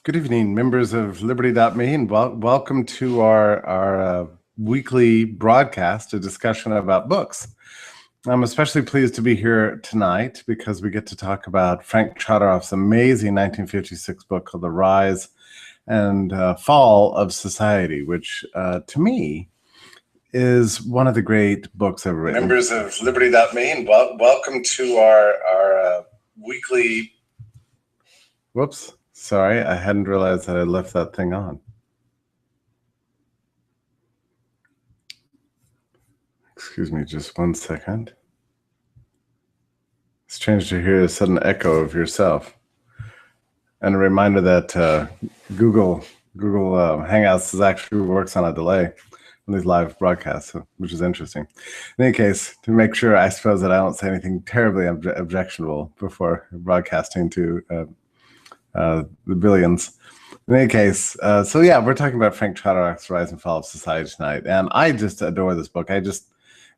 Good evening, members of Liberty.me, and welcome to our weekly broadcast, a discussion about books. I'm especially pleased to be here tonight because we get to talk about Frank Chodoroff's amazing 1956 book called The Rise and Fall of Society, which to me is one of the great books ever written. Members of Liberty.me, and welcome to our weekly... Whoops. Sorry, I hadn't realized that I left that thing on. Excuse me just one second. It's strange to hear a sudden echo of yourself. And a reminder that Google Hangouts actually works on a delay on these live broadcasts, which is interesting. In any case, to make sure, I suppose, that I don't say anything terribly objectionable before broadcasting to the billions. In any case, so yeah, we're talking about Frank Chodoroff's Rise and Fall of Society tonight, and I just adore this book. I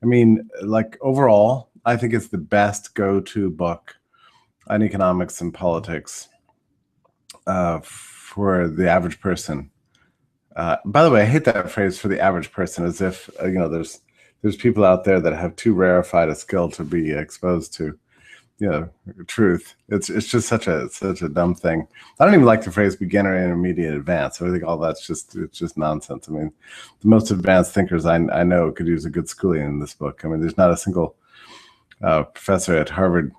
mean, like, overall, I think it's the best go-to book on economics and politics for the average person. By the way, I hate that phrase, for the average person, as if there's people out there that have too rarefied a skill to be exposed to truth. It's just such a dumb thing. I don't even like the phrase beginner, intermediate, advanced. I think all that's just nonsense. I mean, the most advanced thinkers I know could use a good schooling in this book. I mean, there's not a single professor at Harvard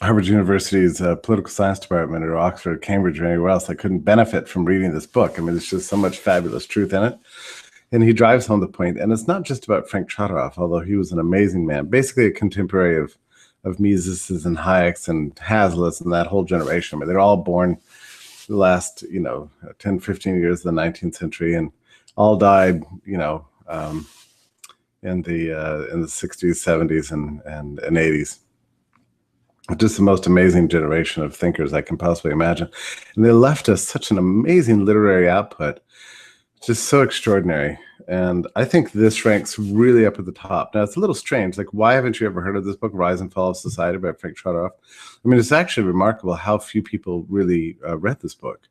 University's political science department, or Oxford, Cambridge, or anywhere else that couldn't benefit from reading this book. I mean, there's just so much fabulous truth in it. And he drives home the point. And it's not just about Frank Chodoroff, although he was an amazing man, basically a contemporary of Mises and Hayek's and Hazlitt's and that whole generation. I mean, they're all born the last 10, 15 years of the 19th century, and all died in the 60s, 70s, and 80s. Just the most amazing generation of thinkers I can possibly imagine. And they left us such an amazing literary output, just so extraordinary. And I think this ranks really up at the top. Now, it's a little strange. Like, why haven't you ever heard of this book, Rise and Fall of Society by Frank Chodoroff? I mean, it's actually remarkable how few people really read this book.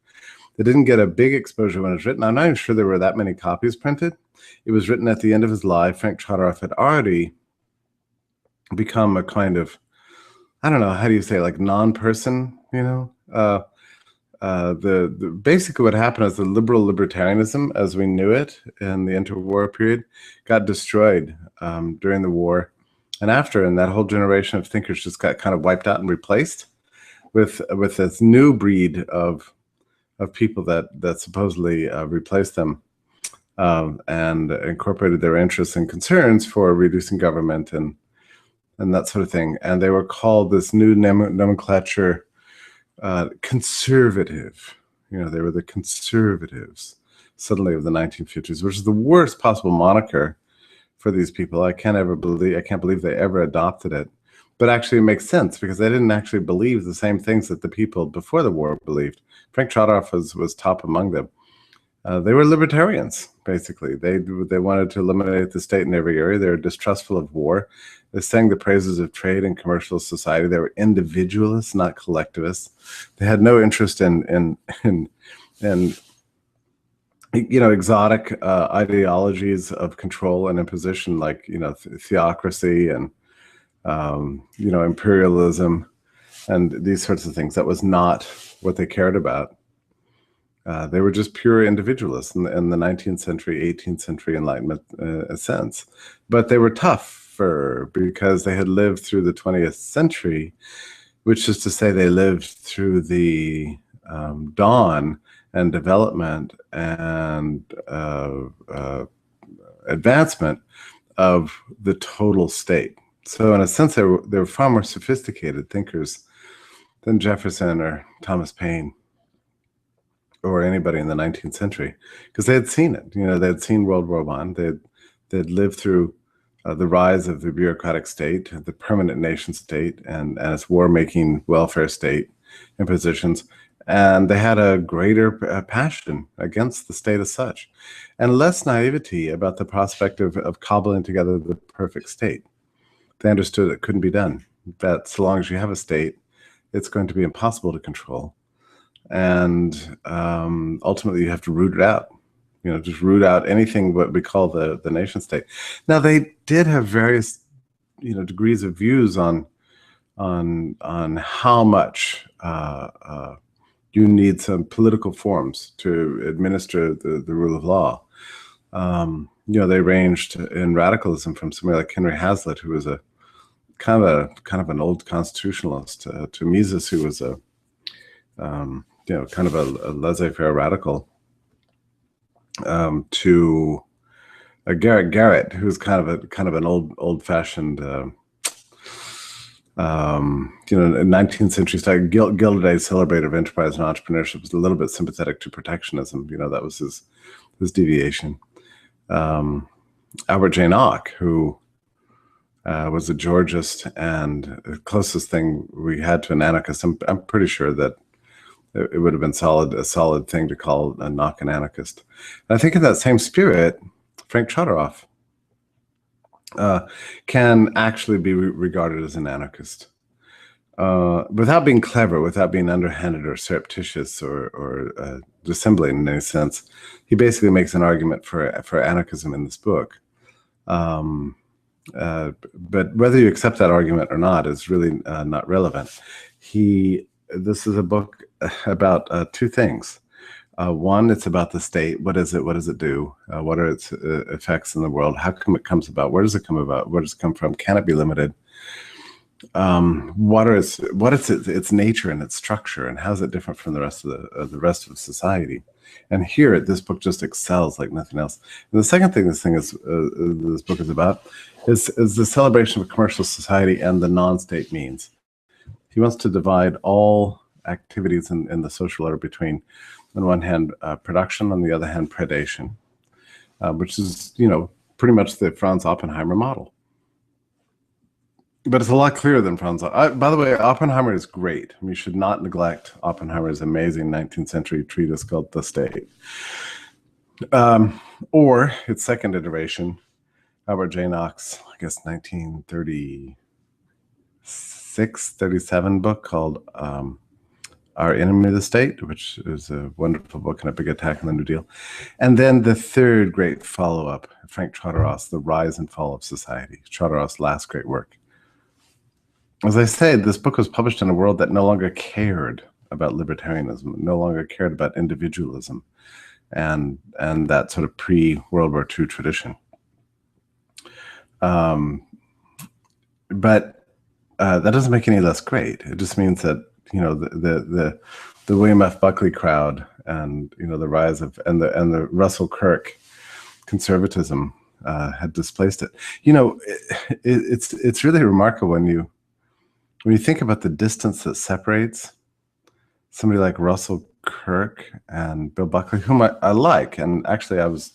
It didn't get a big exposure when it was written. I'm not even sure there were that many copies printed. It was written at the end of his life. Frank Chodoroff had already become a kind of, I don't know, how do you say, like, non-person, basically what happened is the liberal libertarianism as we knew it in the interwar period got destroyed during the war and after, and that whole generation of thinkers just got kind of wiped out and replaced with this new breed of people that supposedly replaced them and incorporated their interests and concerns for reducing government and that sort of thing. And they were called this new nomenclature, conservative. They were the conservatives suddenly of the 1950s, which is the worst possible moniker for these people. I can't believe they ever adopted it. But actually it makes sense because they didn't actually believe the same things that the people before the war believed. Frank Chodoroff was top among them. They were libertarians, basically. They wanted to eliminate the state in every area. They were distrustful of war. They sang the praises of trade and commercial society. They were individualists, not collectivists. They had no interest in exotic ideologies of control and imposition, like theocracy and imperialism and these sorts of things. That was not what they cared about. They were just pure individualists in the 19th century, 18th century Enlightenment sense. But they were tougher because they had lived through the 20th century, which is to say they lived through the dawn and development and advancement of the total state. So in a sense, they were far more sophisticated thinkers than Jefferson or Thomas Paine or anybody in the 19th century, because they had seen it. They had seen World War I. They'd lived through the rise of the bureaucratic state, the permanent nation state, and its war-making welfare state impositions. And they had a greater passion against the state as such, and less naivety about the prospect of cobbling together the perfect state. They understood it couldn't be done, that so long as you have a state, it's going to be impossible to control. and ultimately you have to root it out. Just root out anything what we call the nation state. Now they did have various degrees of views on how much you need some political forms to administer the rule of law. They ranged in radicalism from somebody like Henry Hazlitt, who was a kind of an old constitutionalist, to Mises, who was a kind of a laissez-faire radical, to Garrett, who's kind of an old-fashioned 19th century style. Gilded Age celebrator of enterprise and entrepreneurship, was a little bit sympathetic to protectionism. That was his deviation. Albert J. Nock, who was a Georgist, and the closest thing we had to an anarchist. I'm pretty sure that it would have been a solid thing to call a Nock an anarchist. And I think in that same spirit, Frank Chodoroff can actually be regarded as an anarchist, without being clever, without being underhanded or surreptitious or dissembling in any sense. He basically makes an argument for anarchism in this book. But whether you accept that argument or not is really not relevant. This is a book about two things. One, it's about the state. What is it? What does it do? What are its effects in the world? How come it comes about? Where does it come about? Where does it come from? Can it be limited? What is its nature and its structure, and how is it different from the rest of society? And here, this book just excels like nothing else. And the second thing this book is about is the celebration of commercial society and the non-state means. He wants to divide all activities in the social order between, on one hand, production, on the other hand, predation, which is, pretty much the Franz Oppenheimer model. But it's a lot clearer than Franz. By the way, Oppenheimer is great. You should not neglect Oppenheimer's amazing 19th century treatise called The State. Or its second iteration, Albert J. Nock's, I guess, 1936, 37 book called Our Enemy the State, which is a wonderful book and a big attack on the New Deal. And then the third great follow-up, Frank Chodoroff's The Rise and Fall of Society, Chodoroff's last great work. As I say, this book was published in a world that no longer cared about libertarianism, no longer cared about individualism, and that sort of pre-World War II tradition. But that doesn't make any less great. It just means that the William F. Buckley crowd, and the rise of and the Russell Kirk conservatism had displaced it. It's really remarkable when you think about the distance that separates somebody like Russell Kirk and Bill Buckley, whom I like, and actually I was,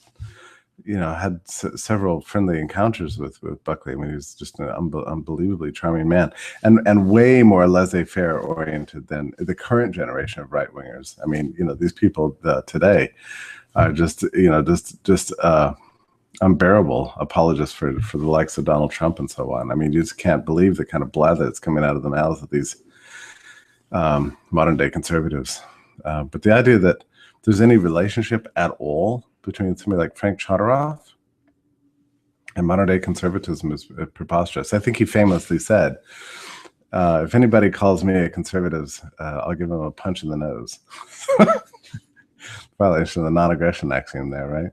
had several friendly encounters with Buckley. I mean, he was just an unbelievably charming man, and way more laissez-faire oriented than the current generation of right-wingers. I mean, these people today are just unbearable apologists for the likes of Donald Trump and so on. I mean, you just can't believe the kind of blather that's coming out of the mouths of these modern day conservatives. But the idea that there's any relationship at all between somebody like Frank Chodoroff and modern day conservatism is preposterous. I think he famously said, if anybody calls me a conservative, I'll give them a punch in the nose. Violation of the non-aggression axiom there, right?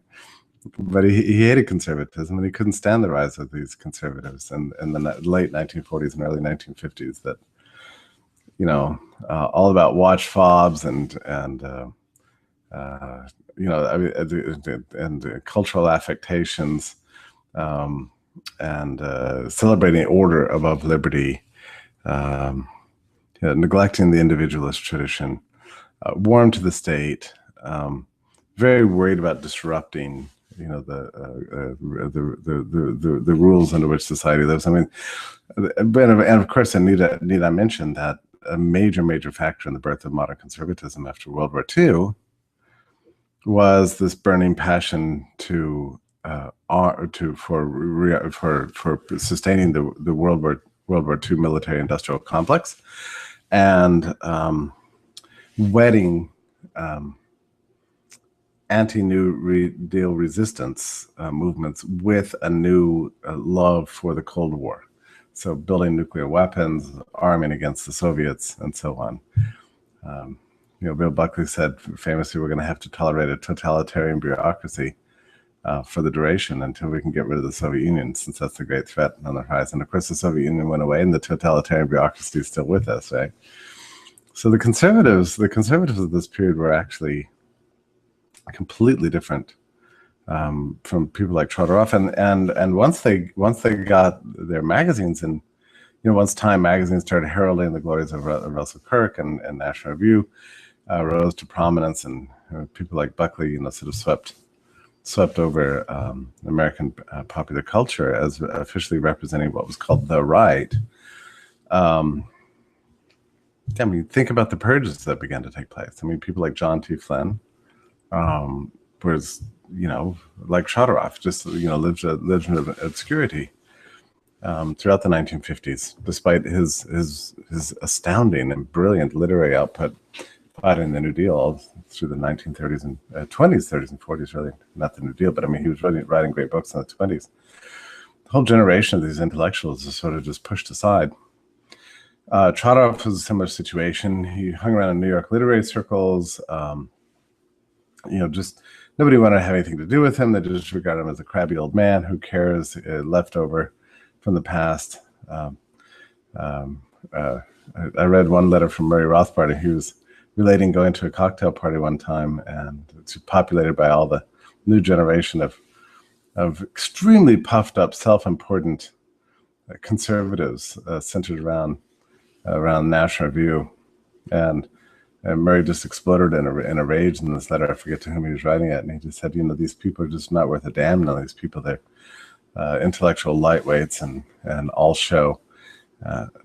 But he hated conservatism, and he couldn't stand the rise of these conservatives in the late 1940s and early 1950s that, all about watch fobs and cultural affectations, and celebrating order above liberty, neglecting the individualist tradition, warm to the state, very worried about disrupting the rules under which society lives. I mean, and of course, need I mention that a major factor in the birth of modern conservatism after World War II was this burning passion for sustaining the World War II military industrial complex, and wedding anti-New Deal resistance movements with a new love for the Cold War. So building nuclear weapons, arming against the Soviets, and so on. Bill Buckley said famously, we're going to have to tolerate a totalitarian bureaucracy for the duration until we can get rid of the Soviet Union, since that's the great threat on the horizon. Of course, the Soviet Union went away, and the totalitarian bureaucracy is still with us, right? So the conservatives of this period were actually completely different from people like Chodorov, and once they got their magazines, and once Time magazine started heralding the glories of Russell Kirk, and National Review rose to prominence, and people like Buckley, sort of swept over American popular culture as officially representing what was called the right. Think about the purges that began to take place. People like John T. Flynn was, like Chodorov, just lived in obscurity throughout the 1950s, despite his astounding and brilliant literary output fighting the New Deal all through the 1930s and 20s, 30s and 40s. Really, not the New Deal, but he was writing great books in the 20s. The whole generation of these intellectuals is sort of just pushed aside. Chodorov was a similar situation. He hung around in New York literary circles. Just nobody wanted to have anything to do with him. They just regarded him as a crabby old man who cares, leftover from the past. I read one letter from Murray Rothbard. He was relating going to a cocktail party one time, and it's populated by all the new generation of extremely puffed up, self-important conservatives centered around National Review, and Murray just exploded in a rage in this letter. I forget to whom he was writing it, and he just said, these people are just not worth a damn. None of these people, they're intellectual lightweights and all show.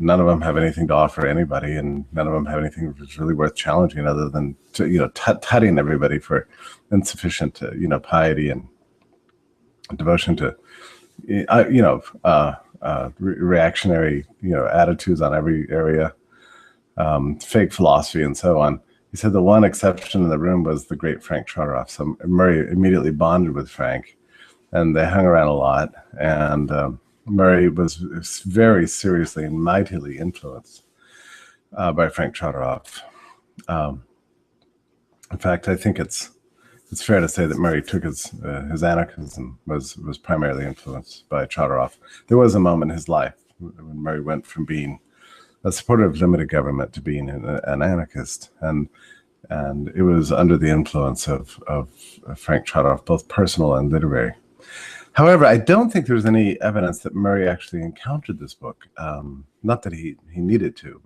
None of them have anything to offer anybody, and none of them have anything that's really worth challenging, other than tutting everybody for insufficient piety and devotion to reactionary attitudes on every area, fake philosophy, and so on. He said the one exception in the room was the great Frank Chodorov. So Murray immediately bonded with Frank, and they hung around a lot, and Murray was very seriously and mightily influenced by Frank Chodorov. In fact, I think it's fair to say that Murray took his anarchism was primarily influenced by Chodorov. There was a moment in his life when Murray went from being a supporter of limited government to being an anarchist, and it was under the influence of Frank Chodorov, both personal and literary. However, I don't think there's any evidence that Murray actually encountered this book. Not that he needed to,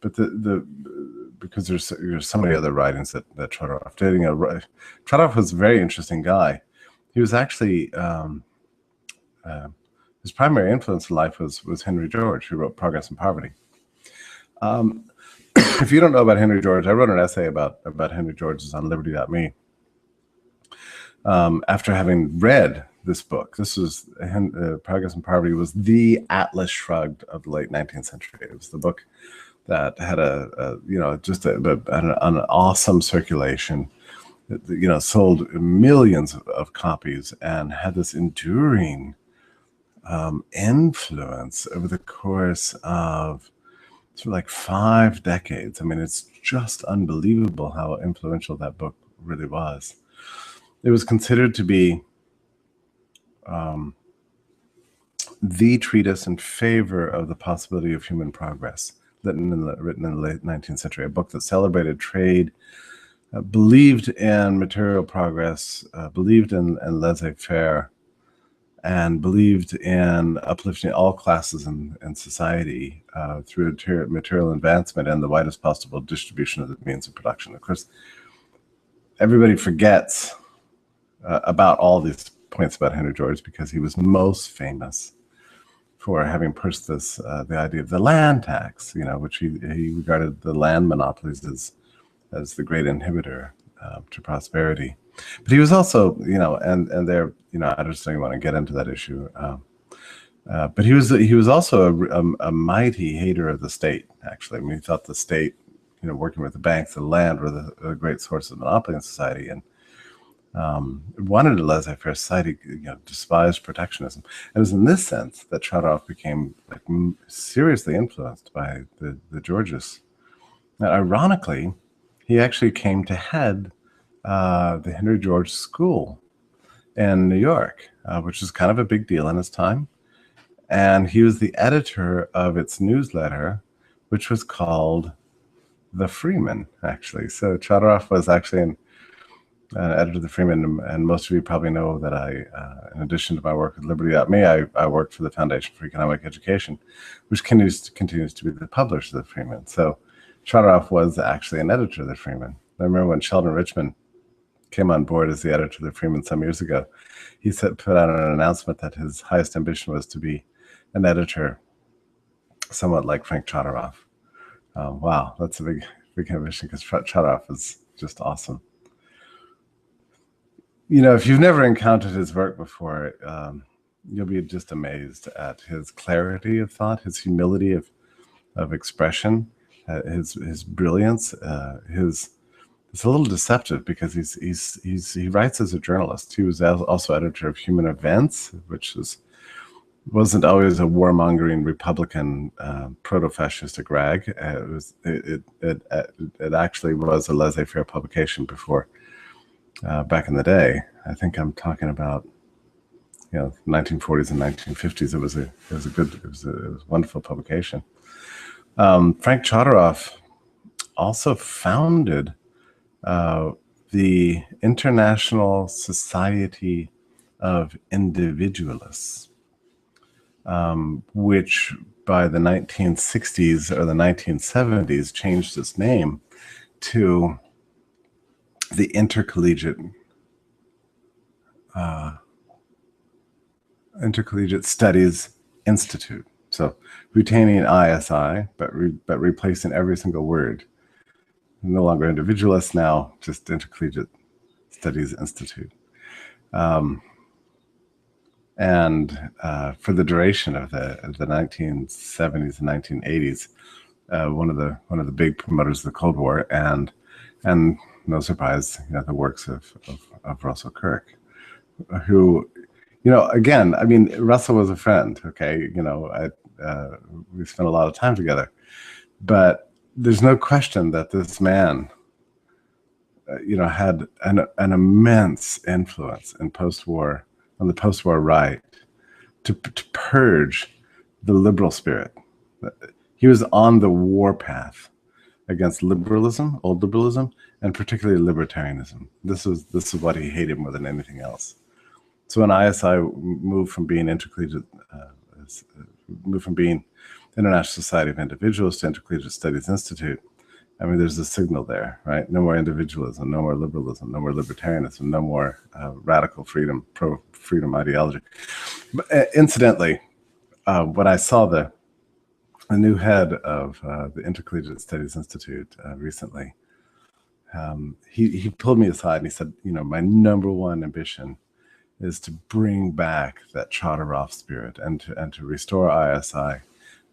but because there's so many other writings that Chodorov did. Chodorov was a very interesting guy. He was actually his primary influence in life was Henry George, who wrote Progress and Poverty. If you don't know about Henry George, I wrote an essay about Henry George. It's on liberty.me. After having read this book, this was Progress and Poverty was the Atlas Shrugged of the late 19th century. It was the book that had an awesome circulation, sold millions of copies, and had this enduring influence over the course of sort of like 5 decades. It's just unbelievable how influential that book really was. It was considered to be the treatise in favor of the possibility of human progress, written in the late 19th century, a book that celebrated trade, believed in material progress, believed in laissez-faire, and believed in uplifting all classes in society through material advancement and the widest possible distribution of the means of production. Of course, everybody forgets about all these points about Henry George because he was most famous for having pushed this the idea of the land tax, which he regarded the land monopolies as the great inhibitor to prosperity. But he was also, and there, I just don't want to get into that issue. But he was also a mighty hater of the state. Actually, he thought the state working with the banks, the land were the great source of monopoly in society, and wanted a laissez-faire society, despised protectionism. And it was in this sense that Chodoroff became seriously influenced by the Georges. And ironically, he actually came to head the Henry George School in New York, which is kind of a big deal in his time. And he was the editor of its newsletter, which was called The Freeman, actually. So Chodoroff was actually an editor of The Freeman, and most of you probably know that I, in addition to my work with Liberty.me, I worked for the Foundation for Economic Education, which continues to be the publisher of The Freeman. So Chodoroff was actually an editor of The Freeman. I remember when Sheldon Richman came on board as the editor of The Freeman some years ago, he put out an announcement that his highest ambition was to be an editor somewhat like Frank Chodoroff. Wow, that's a big ambition, because Chodoroff is just awesome. If you've never encountered his work before, you'll be just amazed at his clarity of thought, his humility of expression, his brilliance. It's a little deceptive because he writes as a journalist. He was also editor of Human Events, which wasn't always a warmongering Republican proto-fascistic rag. It actually was a laissez-faire publication before. Back in the day, I think I'm talking about 1940s and 1950s. It was a wonderful publication. Frank Chodoroff also founded the International Society of Individualists, which by the 1960s or the 1970s changed its name to the Intercollegiate Studies Institute. So retaining ISI, but replacing every single word. No longer individualists, now just Intercollegiate Studies Institute. And for the duration of the 1970s and 1980s, one of the big promoters of the Cold War, and no surprise, the works of Russell Kirk, who, again, I mean, Russell was a friend. Okay, we spent a lot of time together, but there's no question that this man, had an immense influence on the post-war right, to purge the liberal spirit. He was on the war path against liberalism, old liberalism, and particularly libertarianism. This is what he hated more than anything else. So when ISI moved from being International Society of Individuals to Intercollegiate Studies Institute, I mean, there's a signal there, right? No more individualism, no more liberalism, no more libertarianism, no more radical freedom, pro-freedom ideology. But incidentally, when I saw the new head of the Intercollegiate Studies Institute recently, he pulled me aside and he said, my number one ambition is to bring back that Chodoroff spirit and to restore ISI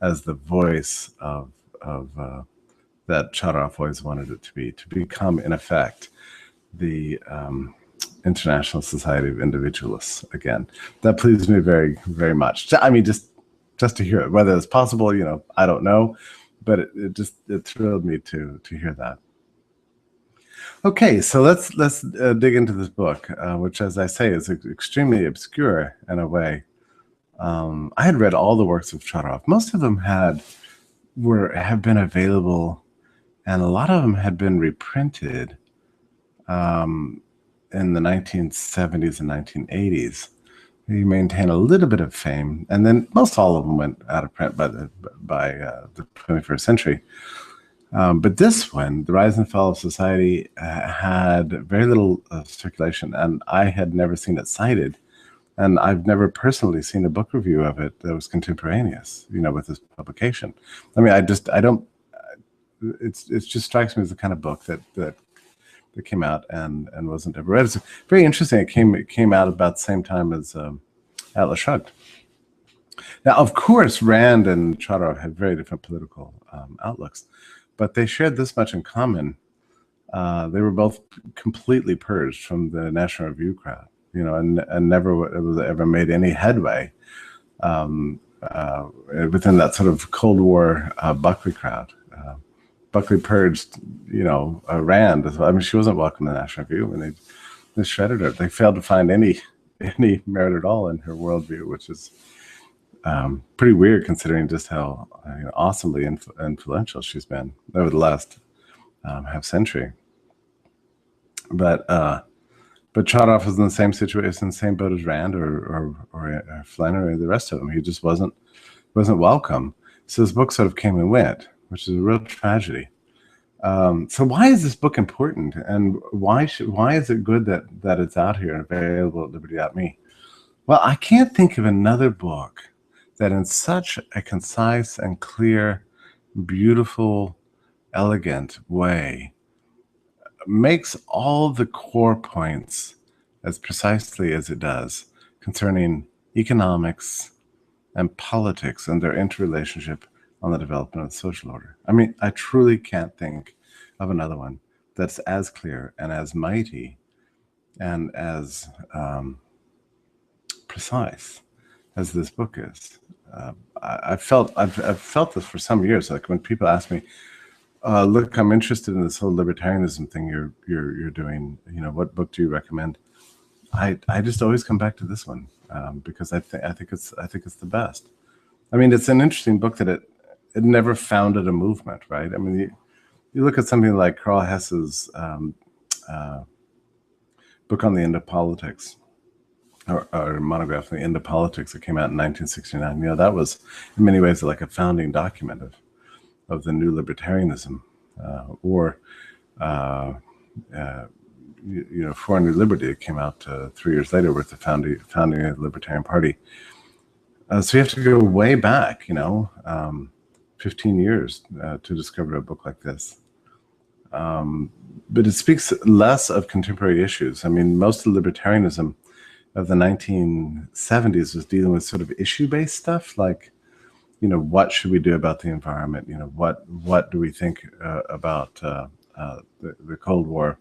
as the voice of that Chodoroff always wanted it to be, to become, in effect, the International Society of Individualists again. That pleased me very, very much. I mean, just to hear it, whether it's possible, I don't know, but it thrilled me to hear that. Okay, so let's dig into this book, which, as I say, is extremely obscure in a way. I had read all the works of Chodoroff. Most of them have been available, and a lot of them had been reprinted in the 1970s and 1980s. He maintained a little bit of fame, and then most all of them went out of print by the 21st century. But this one, The Rise and Fall of Society, had very little circulation, and I had never seen it cited. And I've never personally seen a book review of it that was contemporaneous, with this publication. I mean, it just strikes me as the kind of book that came out and wasn't ever read. It's very interesting. It came out about the same time as Atlas Shrugged. Now, of course, Rand and Chodorow had very different political outlooks, but they shared this much in common. They were both completely purged from the National Review crowd, and never was ever made any headway within that sort of Cold War Buckley crowd. Buckley purged, Rand. I mean, she wasn't welcome to the National Review, and they shredded her. They failed to find any merit at all in her worldview, which is pretty weird considering just how awesomely influential she's been over the last half century. But Chodorow was in the same situation, same boat as Rand or Flynn or the rest of them. He just wasn't welcome. So this book sort of came and went, which is a real tragedy. So why is this book important, and why is it good that it's out here and available at liberty.me? Well, I can't think of another book that in such a concise and clear, beautiful, elegant way makes all the core points as precisely as it does concerning economics and politics and their interrelationship on the development of the social order. I mean, I truly can't think of another one that's as clear and as mighty and as precise as this book is. I've felt this for some years. Like when people ask me, "Look, I'm interested in this whole libertarianism thing you're doing. What book do you recommend?" I just always come back to this one because I think it's the best. I mean, it's an interesting book that it never founded a movement, right? I mean, you look at something like Karl Hess's book on the end of politics, or monograph on the end of politics that came out in 1969. That was in many ways like a founding document of the new libertarianism, or For a New Liberty. It came out 3 years later with the founding of the Libertarian Party. So you have to go way back, 15 years to discover a book like this. But it speaks less of contemporary issues. I mean, most of the libertarianism of the 1970s was dealing with sort of issue-based stuff, like, what should we do about the environment? What do we think about the Cold War?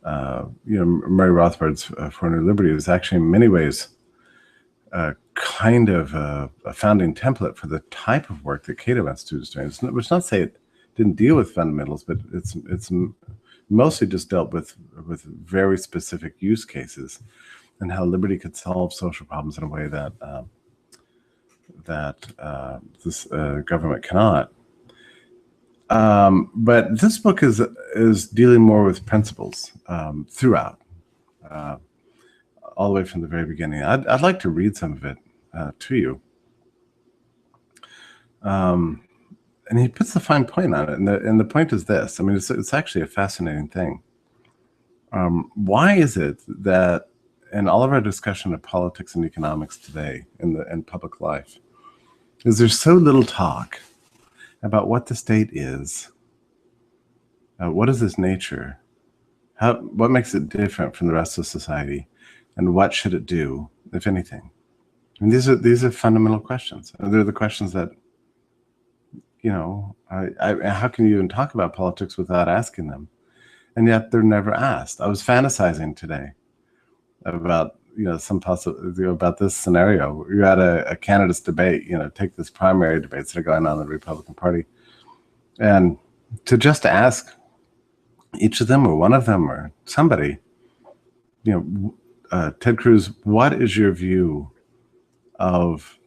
Murray Rothbard's For a New Liberty was actually in many ways kind of a founding template for the type of work that Cato Institute is doing. Which is not to say it didn't deal with fundamentals, but it's mostly just dealt with very specific use cases and how liberty could solve social problems in a way that this government cannot. But this book is dealing more with principles throughout, all the way from the very beginning. I'd like to read some of it to you. And he puts the fine point on it, and the point is this. I mean, it's actually a fascinating thing. Why is it that in all of our discussion of politics and economics today in public life, is there so little talk about what the state is, what is its nature, what makes it different from the rest of society, and what should it do, if anything? I mean, these are fundamental questions. They're the questions that, how can you even talk about politics without asking them? And yet they're never asked. I was fantasizing today about, about this scenario. You're at a candidates debate, take this primary debates that are going on in the Republican Party. And to just ask each of them or one of them or somebody, Ted Cruz, what is your view of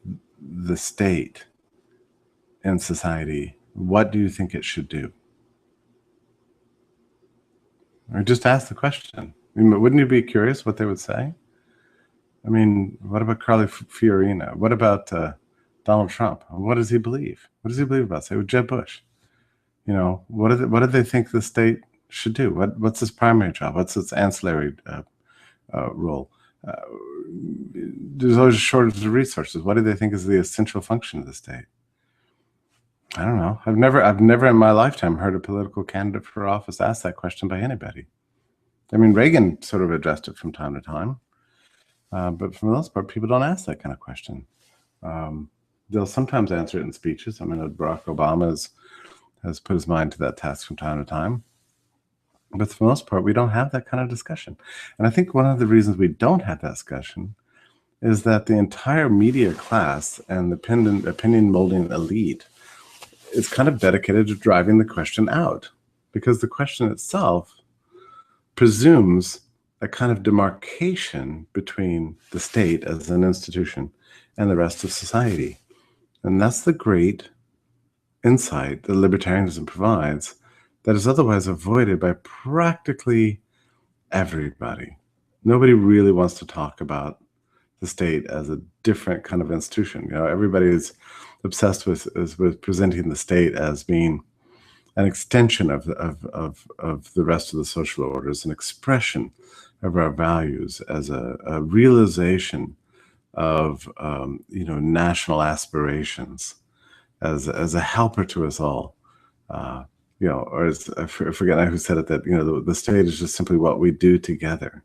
the state in society? What do you think it should do? Or just ask the question. I mean, wouldn't you be curious what they would say? I mean, what about Carly Fiorina? What about Donald Trump? What does he believe? What does he believe about, say, Jeb Bush? What do they think the state should do? What's its primary job? What's its ancillary role? There's always a shortage of resources. What do they think is the essential function of the state? I don't know. I've never in my lifetime heard a political candidate for office ask that question by anybody. I mean, Reagan sort of addressed it from time to time. But for the most part, people don't ask that kind of question. They'll sometimes answer it in speeches. I mean, Barack Obama has put his mind to that task from time to time. But for the most part, we don't have that kind of discussion. And I think one of the reasons we don't have that discussion is that the entire media class and the opinion molding elite is kind of dedicated to driving the question out, because the question itself presumes a kind of demarcation between the state as an institution and the rest of society. And that's the great insight that libertarianism provides that is otherwise avoided by practically everybody. Nobody really wants to talk about the state as a different kind of institution. You know, everybody is obsessed with presenting the state as being an extension of the rest of the social orders, an expression of our values, as a realization of national aspirations, as a helper to us all. Or as I forget now who said it, that the state is just simply what we do together.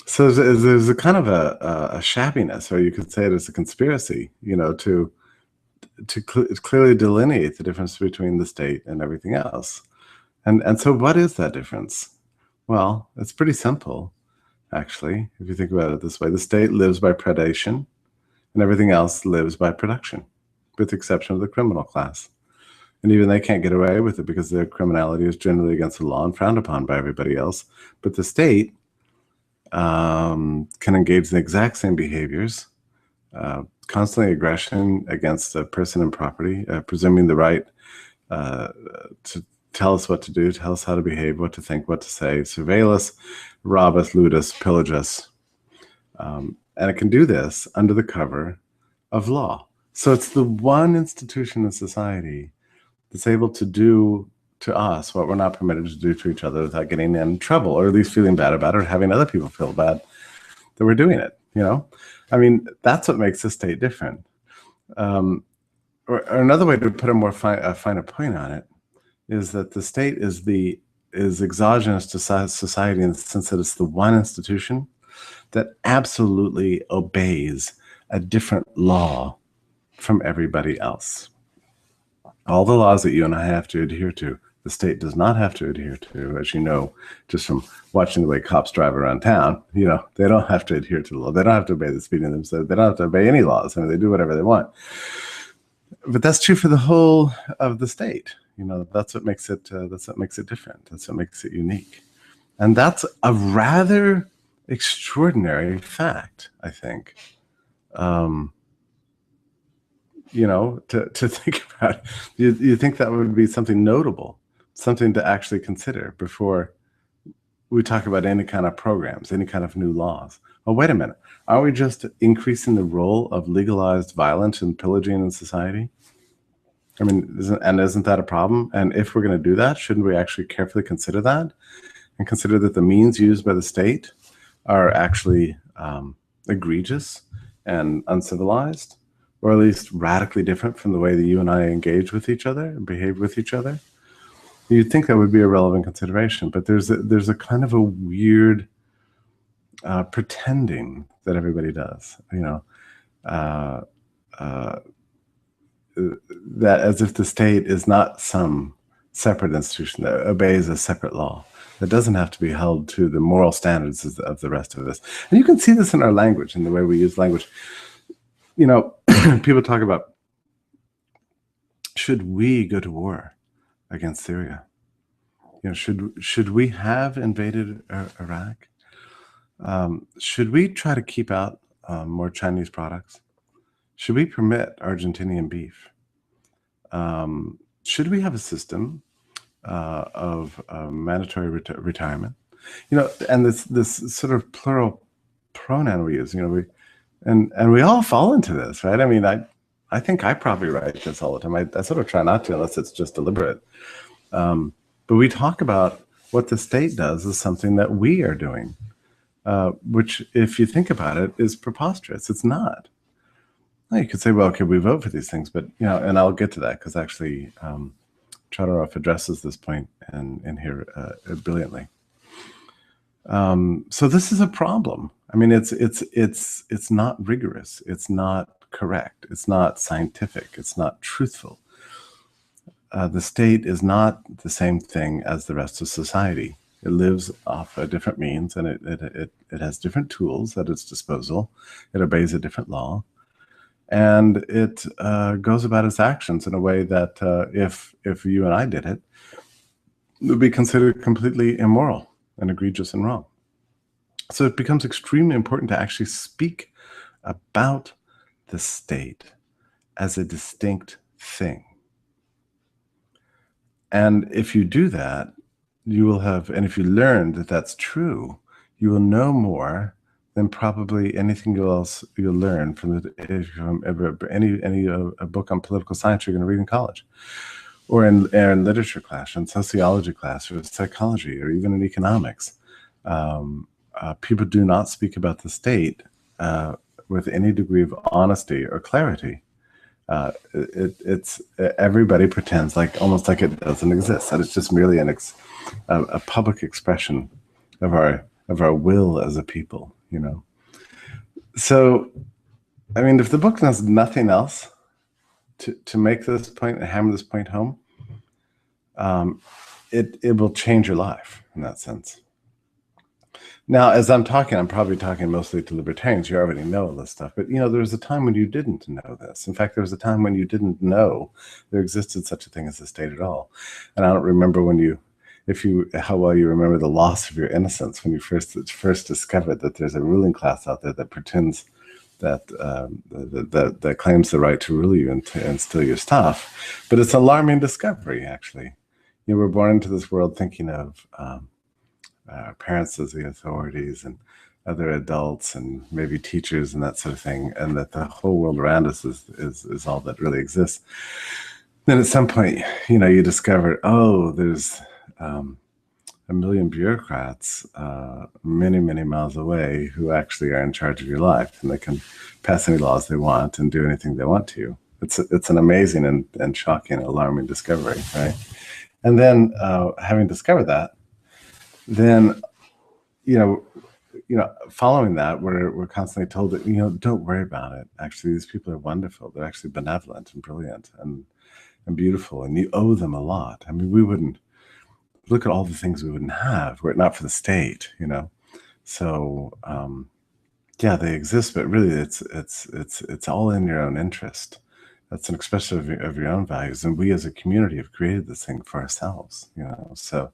So there's a kind of a shabbiness, or you could say it as a conspiracy, to clearly delineate the difference between the state and everything else. And so what is that difference? Well, it's pretty simple, actually, if you think about it this way. The state lives by predation, and everything else lives by production, with the exception of the criminal class. And even they can't get away with it because their criminality is generally against the law and frowned upon by everybody else. But the state can engage in the exact same behaviors, constantly aggression against a person and property, presuming the right to tell us what to do, tell us how to behave, what to think, what to say, surveil us, rob us, loot us, pillage us. And it can do this under the cover of law. So it's the one institution in society that's able to do to us what we're not permitted to do to each other without getting in trouble, or at least feeling bad about it, or having other people feel bad that we're doing it. I mean, that's what makes the state different. Or another way to put a more finer point on it is that the state is exogenous to society in the sense that it's the one institution that absolutely obeys a different law from everybody else. All the laws that you and I have to adhere to, the state does not have to adhere to, as you know, just from watching the way cops drive around town. They don't have to adhere to the law. They don't have to obey the speed limits. They don't have to obey any laws. I mean, they do whatever they want. But that's true for the whole of the state. That's what makes it. That's what makes it different. That's what makes it unique. And that's a rather extraordinary fact, I think. To think about. You think that would be something notable, something to actually consider before we talk about any kind of programs, any kind of new laws. Oh, wait a minute. Are we just increasing the role of legalized violence and pillaging in society? I mean, isn't that a problem? And if we're going to do that, shouldn't we actually carefully consider that and consider that the means used by the state are actually egregious and uncivilized, or at least radically different from the way that you and I engage with each other and behave with each other? You'd think that would be a relevant consideration, but there's a kind of a weird pretending that everybody does, that as if the state is not some separate institution that obeys a separate law, that doesn't have to be held to the moral standards of the rest of us. And you can see this in our language, in the way we use language. People talk about, should we go to war against Syria? Should we have invaded Iraq? Should we try to keep out more Chinese products? Should we permit Argentinian beef? Should we have a system of mandatory retirement? And this sort of plural pronoun we use. And we all fall into this, right? I mean, I think I probably write this all the time. I sort of try not to, unless it's just deliberate. But we talk about what the state does as something that we are doing, which, if you think about it, is preposterous. It's not. Well, you could say, well, okay, we vote for these things, but, and I'll get to that, because actually Chodorov addresses this point in here brilliantly. So this is a problem. I mean, it's not rigorous. It's not correct. It's not scientific. It's not truthful. The state is not the same thing as the rest of society. It lives off a different means, and it has different tools at its disposal. It obeys a different law, and it goes about its actions in a way that if you and I did it, it would be considered completely immoral and egregious and wrong. So it becomes extremely important to actually speak about the state as a distinct thing. And if you do that, you will have, and if you learn that that's true, you will know more than probably anything else you'll learn from a book on political science you're going to read in college, or in literature class, or in sociology class, or psychology, or even in economics. People do not speak about the state with any degree of honesty or clarity. It's everybody pretends almost like it doesn't exist, that it's just merely a public expression of our will as a people, you know. So, I mean, if the book does nothing else to make this point and hammer this point home, it will change your life in that sense. Now, as I'm talking, I'm probably talking mostly to libertarians. You already know all this stuff. But, you know, there was a time when you didn't know this. In fact, there was a time when you didn't know there existed such a thing as the state at all. And I don't remember how well you remember the loss of your innocence when you first discovered that there's a ruling class out there that pretends that claims the right to rule you and steal your stuff. But it's an alarming discovery, actually. You were born into this world thinking of our parents as the authorities and other adults and maybe teachers and that sort of thing, and that the whole world around us is all that really exists. Then at some point, you know, you discover, oh, there's a million bureaucrats many, many miles away who actually are in charge of your life, and they can pass any laws they want and do anything they want to you. It's an amazing and shocking, alarming discovery, right? And then having discovered that, then, you know, following that, we're constantly told that, you know, don't worry about it. Actually, these people are wonderful. They're actually benevolent and brilliant and beautiful, and you owe them a lot. I mean, we wouldn't look at all the things we wouldn't have were it not for the state, you know. So, yeah, they exist, but really, it's all in your own interest. That's an expression of your own values, and we as a community have created this thing for ourselves, you know. So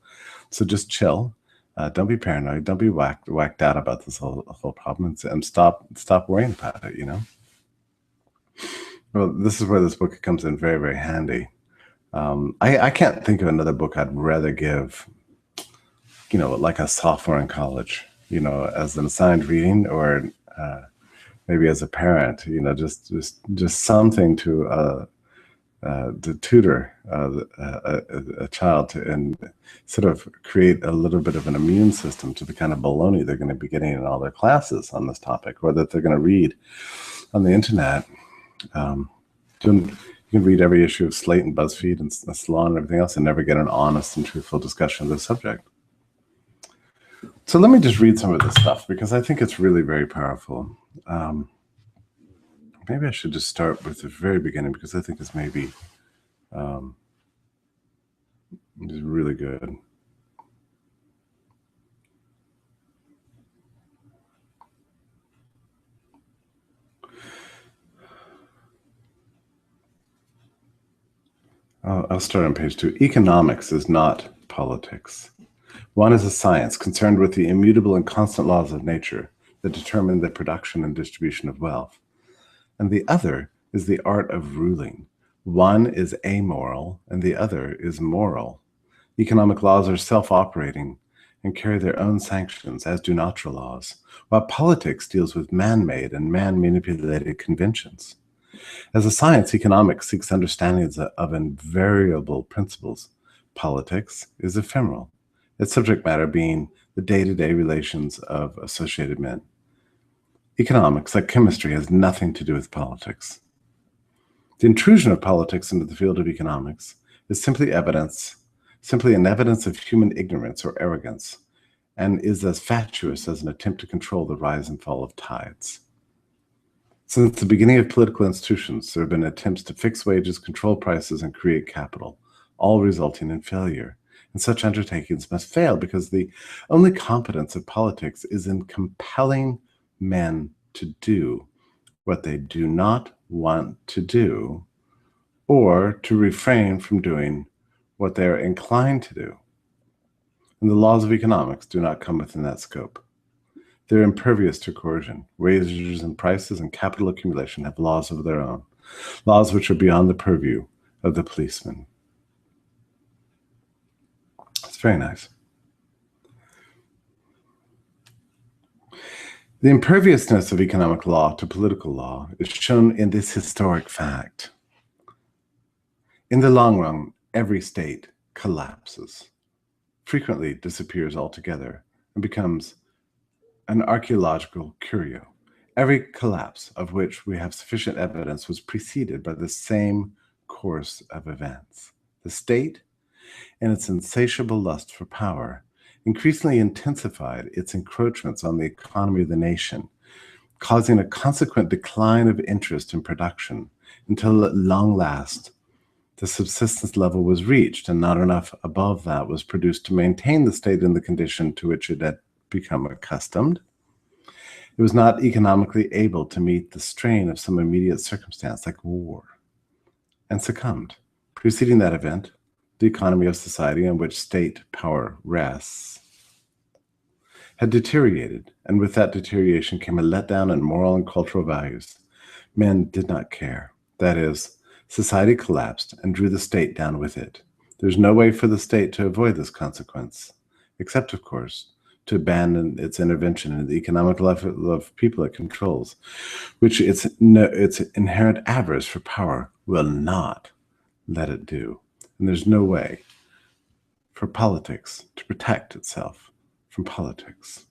just chill. Don't be paranoid. Don't be whacked out about this whole problem, and stop worrying about it. You know. Well, this is where this book comes in very, very handy. I can't think of another book I'd rather give, you know, like a sophomore in college, you know, as an assigned reading, or maybe as a parent, you know, just something to tutor a child and sort of create a little bit of an immune system to the kind of baloney they're going to be getting in all their classes on this topic, or that they're going to read on the internet. You can read every issue of Slate and BuzzFeed and Salon and everything else and never get an honest and truthful discussion of the subject. So let me just read some of this stuff, because I think it's really very powerful. Maybe I should just start with the very beginning, because I think it's maybe it's really good. I'll start on page 2. Economics is not politics. One is a science concerned with the immutable and constant laws of nature that determine the production and distribution of wealth. And the other is the art of ruling. One is amoral and the other is moral. Economic laws are self-operating and carry their own sanctions, as do natural laws, while politics deals with man-made and man-manipulated conventions. As a science, economics seeks understandings of invariable principles. Politics is ephemeral, its subject matter being the day-to-day relations of associated men. Economics, like chemistry, has nothing to do with politics. The intrusion of politics into the field of economics is simply an evidence of human ignorance or arrogance, and is as fatuous as an attempt to control the rise and fall of tides. Since the beginning of political institutions, there have been attempts to fix wages, control prices, and create capital, all resulting in failure. And such undertakings must fail because the only competence of politics is in compelling men to do what they do not want to do, or to refrain from doing what they are inclined to do. And the laws of economics do not come within that scope. They're impervious to coercion. Wages and prices and capital accumulation have laws of their own, laws which are beyond the purview of the policeman. It's very nice. The imperviousness of economic law to political law is shown in this historic fact. In the long run, every state collapses, frequently disappears altogether, and becomes an archaeological curio. Every collapse of which we have sufficient evidence was preceded by the same course of events. The state, in its insatiable lust for power, increasingly intensified its encroachments on the economy of the nation, causing a consequent decline of interest in production until at long last the subsistence level was reached and not enough above that was produced to maintain the state in the condition to which it had become accustomed. It was not economically able to meet the strain of some immediate circumstance like war, and succumbed. Preceding that event, the economy of society on which state power rests had deteriorated, and with that deterioration came a letdown in moral and cultural values. Men did not care. That is, society collapsed and drew the state down with it. There's no way for the state to avoid this consequence, except, of course, to abandon its intervention in the economic life of people it controls, which its inherent avarice for power will not let it do. And there's no way for politics to protect itself from politics.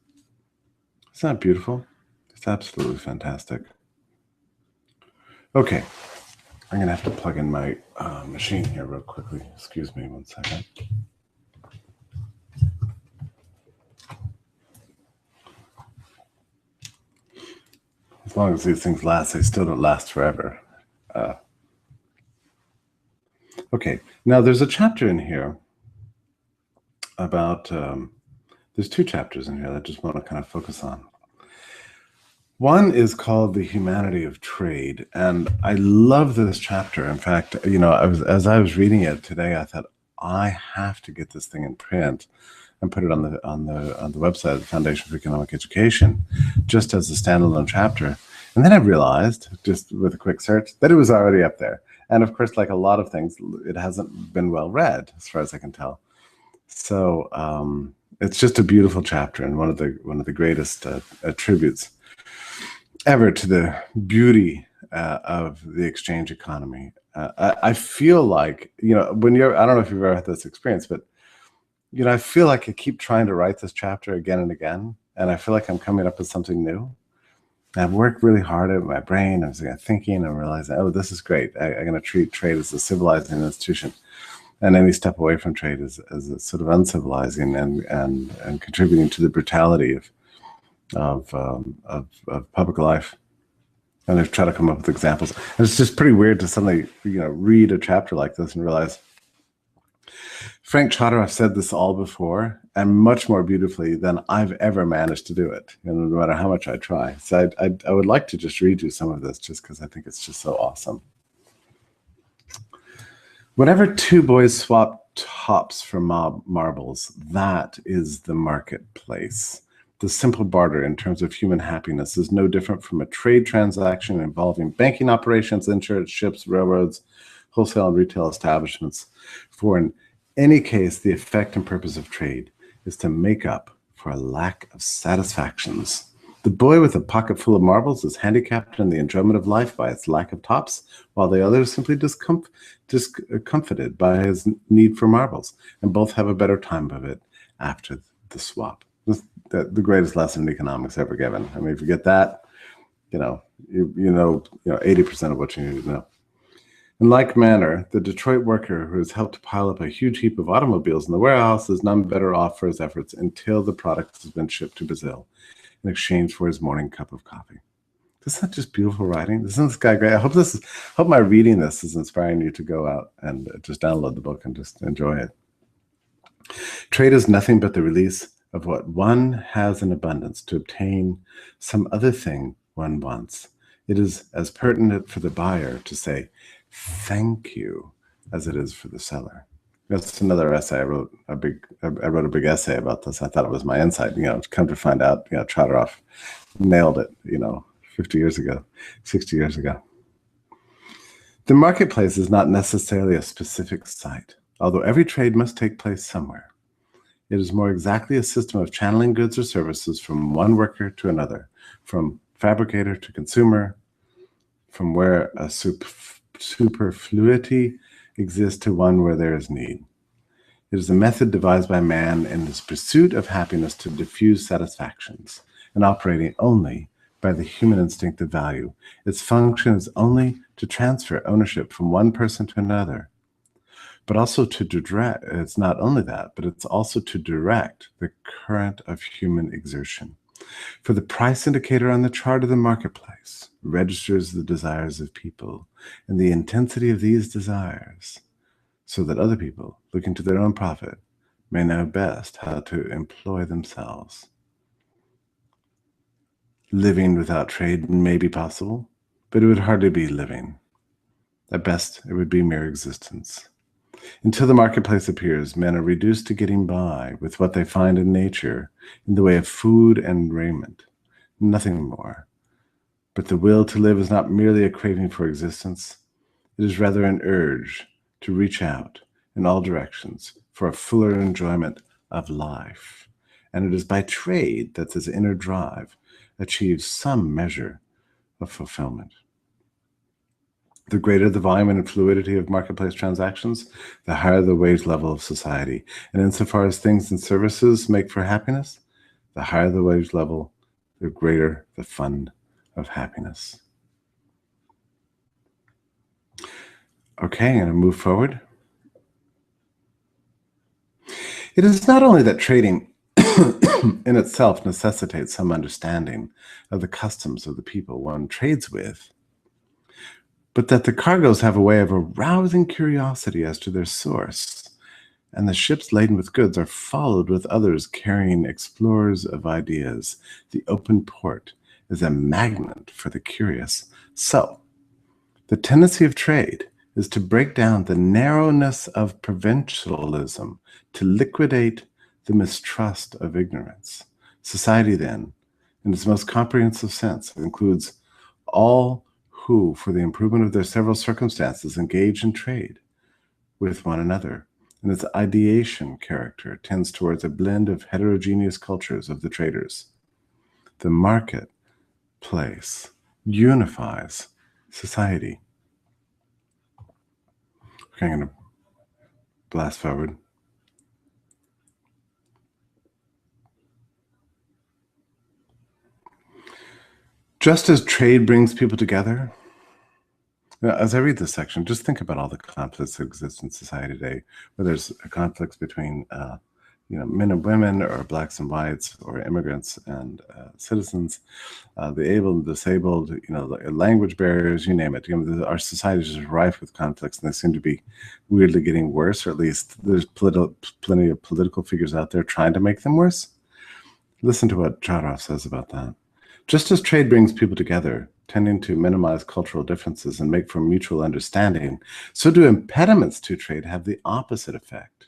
Isn't that beautiful? It's absolutely fantastic. Okay, I'm going to have to plug in my machine here real quickly. Excuse me 1 second. As long as these things last, they still don't last forever. Okay, now there's a chapter in here about, there's 2 chapters in here that I just want to kind of focus on. One is called The Humanity of Trade, and I love this chapter. In fact, you know, as I was reading it today, I thought, I have to get this thing in print and put it on the website of the Foundation for Economic Education, just as a standalone chapter. And then I realized, just with a quick search, that it was already up there. And of course, like a lot of things, it hasn't been well read, as far as I can tell. So it's just a beautiful chapter, and one of the greatest tributes ever to the beauty of the exchange economy. I feel like, you know, when I don't know if you've ever had this experience, but you know, I feel like I keep trying to write this chapter again and again, and I feel like I'm coming up with something new. And I've worked really hard at my brain. I was thinking and realizing, oh, this is great. I'm going to treat trade as a civilizing institution, and any step away from trade as a sort of uncivilizing and contributing to the brutality of public life. And I've tried to come up with examples. And it's just pretty weird to suddenly, you know, read a chapter like this and realize Frank Chodoroff said this all before, and much more beautifully than I've ever managed to do it, you know, no matter how much I try. So I would like to just read you some of this, just because I think it's just so awesome. Whenever 2 boys swap tops for marbles, that is the marketplace. The simple barter in terms of human happiness is no different from a trade transaction involving banking operations, insurance, ships, railroads, wholesale and retail establishments. For in any case, the effect and purpose of trade is to make up for a lack of satisfactions. The boy with a pocket full of marbles is handicapped in the enjoyment of life by its lack of tops, while the other is simply discomfited by his need for marbles, and both have a better time of it after the swap. The greatest lesson in economics ever given. I mean, if you get that, you know 80% of what you need to know. In like manner, the Detroit worker who has helped pile up a huge heap of automobiles in the warehouse is none better off for his efforts until the product has been shipped to Brazil in exchange for his morning cup of coffee. Isn't that just beautiful writing? Isn't this guy great? I hope my reading this is inspiring you to go out and just download the book and just enjoy it. Trade is nothing but the release of what one has in abundance to obtain some other thing one wants. It is as pertinent for the buyer to say thank you as it is for the seller. That's another essay I wrote. I wrote a big essay about this. I thought it was my insight. Come to find out, Trotteroff nailed it. 50 years ago, 60 years ago. The marketplace is not necessarily a specific site, although every trade must take place somewhere. It is more exactly a system of channeling goods or services from one worker to another, from fabricator to consumer, from where a superfluity exists to one where there is need. It is a method devised by man in his pursuit of happiness to diffuse satisfactions, and operating only by the human instinct of value. Its function is only to transfer ownership from one person to another, but also to direct. It's not only that, but it's also to direct the current of human exertion. For the price indicator on the chart of the marketplace registers the desires of people and the intensity of these desires, so that other people, looking to their own profit, may know best how to employ themselves. Living without trade may be possible, but it would hardly be living. At best, it would be mere existence. Until the marketplace appears, men are reduced to getting by with what they find in nature in the way of food and raiment, nothing more. But the will to live is not merely a craving for existence. It is rather an urge to reach out in all directions for a fuller enjoyment of life. And it is by trade that this inner drive achieves some measure of fulfillment. The greater the volume and fluidity of marketplace transactions, the higher the wage level of society. And insofar as things and services make for happiness, the higher the wage level, the greater the fund of happiness. Okay, I'm going to move forward. It is not only that trading in itself necessitates some understanding of the customs of the people one trades with, but that the cargoes have a way of arousing curiosity as to their source, and the ships laden with goods are followed with others carrying explorers of ideas. The open port is a magnet for the curious. So, the tendency of trade is to break down the narrowness of provincialism, to liquidate the mistrust of ignorance. Society, then, in its most comprehensive sense, includes all who, for the improvement of their several circumstances, engage in trade with one another. And its ideation character tends towards a blend of heterogeneous cultures of the traders. The marketplace unifies society. Okay, I'm going to blast forward. Just as trade brings people together, as I read this section, just think about all the conflicts that exist in society today, where there's conflicts between men and women, or blacks and whites, or immigrants and citizens, the able and disabled, language barriers, you name it. Our society is just rife with conflicts, and they seem to be weirdly getting worse, or at least there's plenty of political figures out there trying to make them worse. Listen to what Trotteroff says about that. Just as trade brings people together, tending to minimize cultural differences and make for mutual understanding, so do impediments to trade have the opposite effect.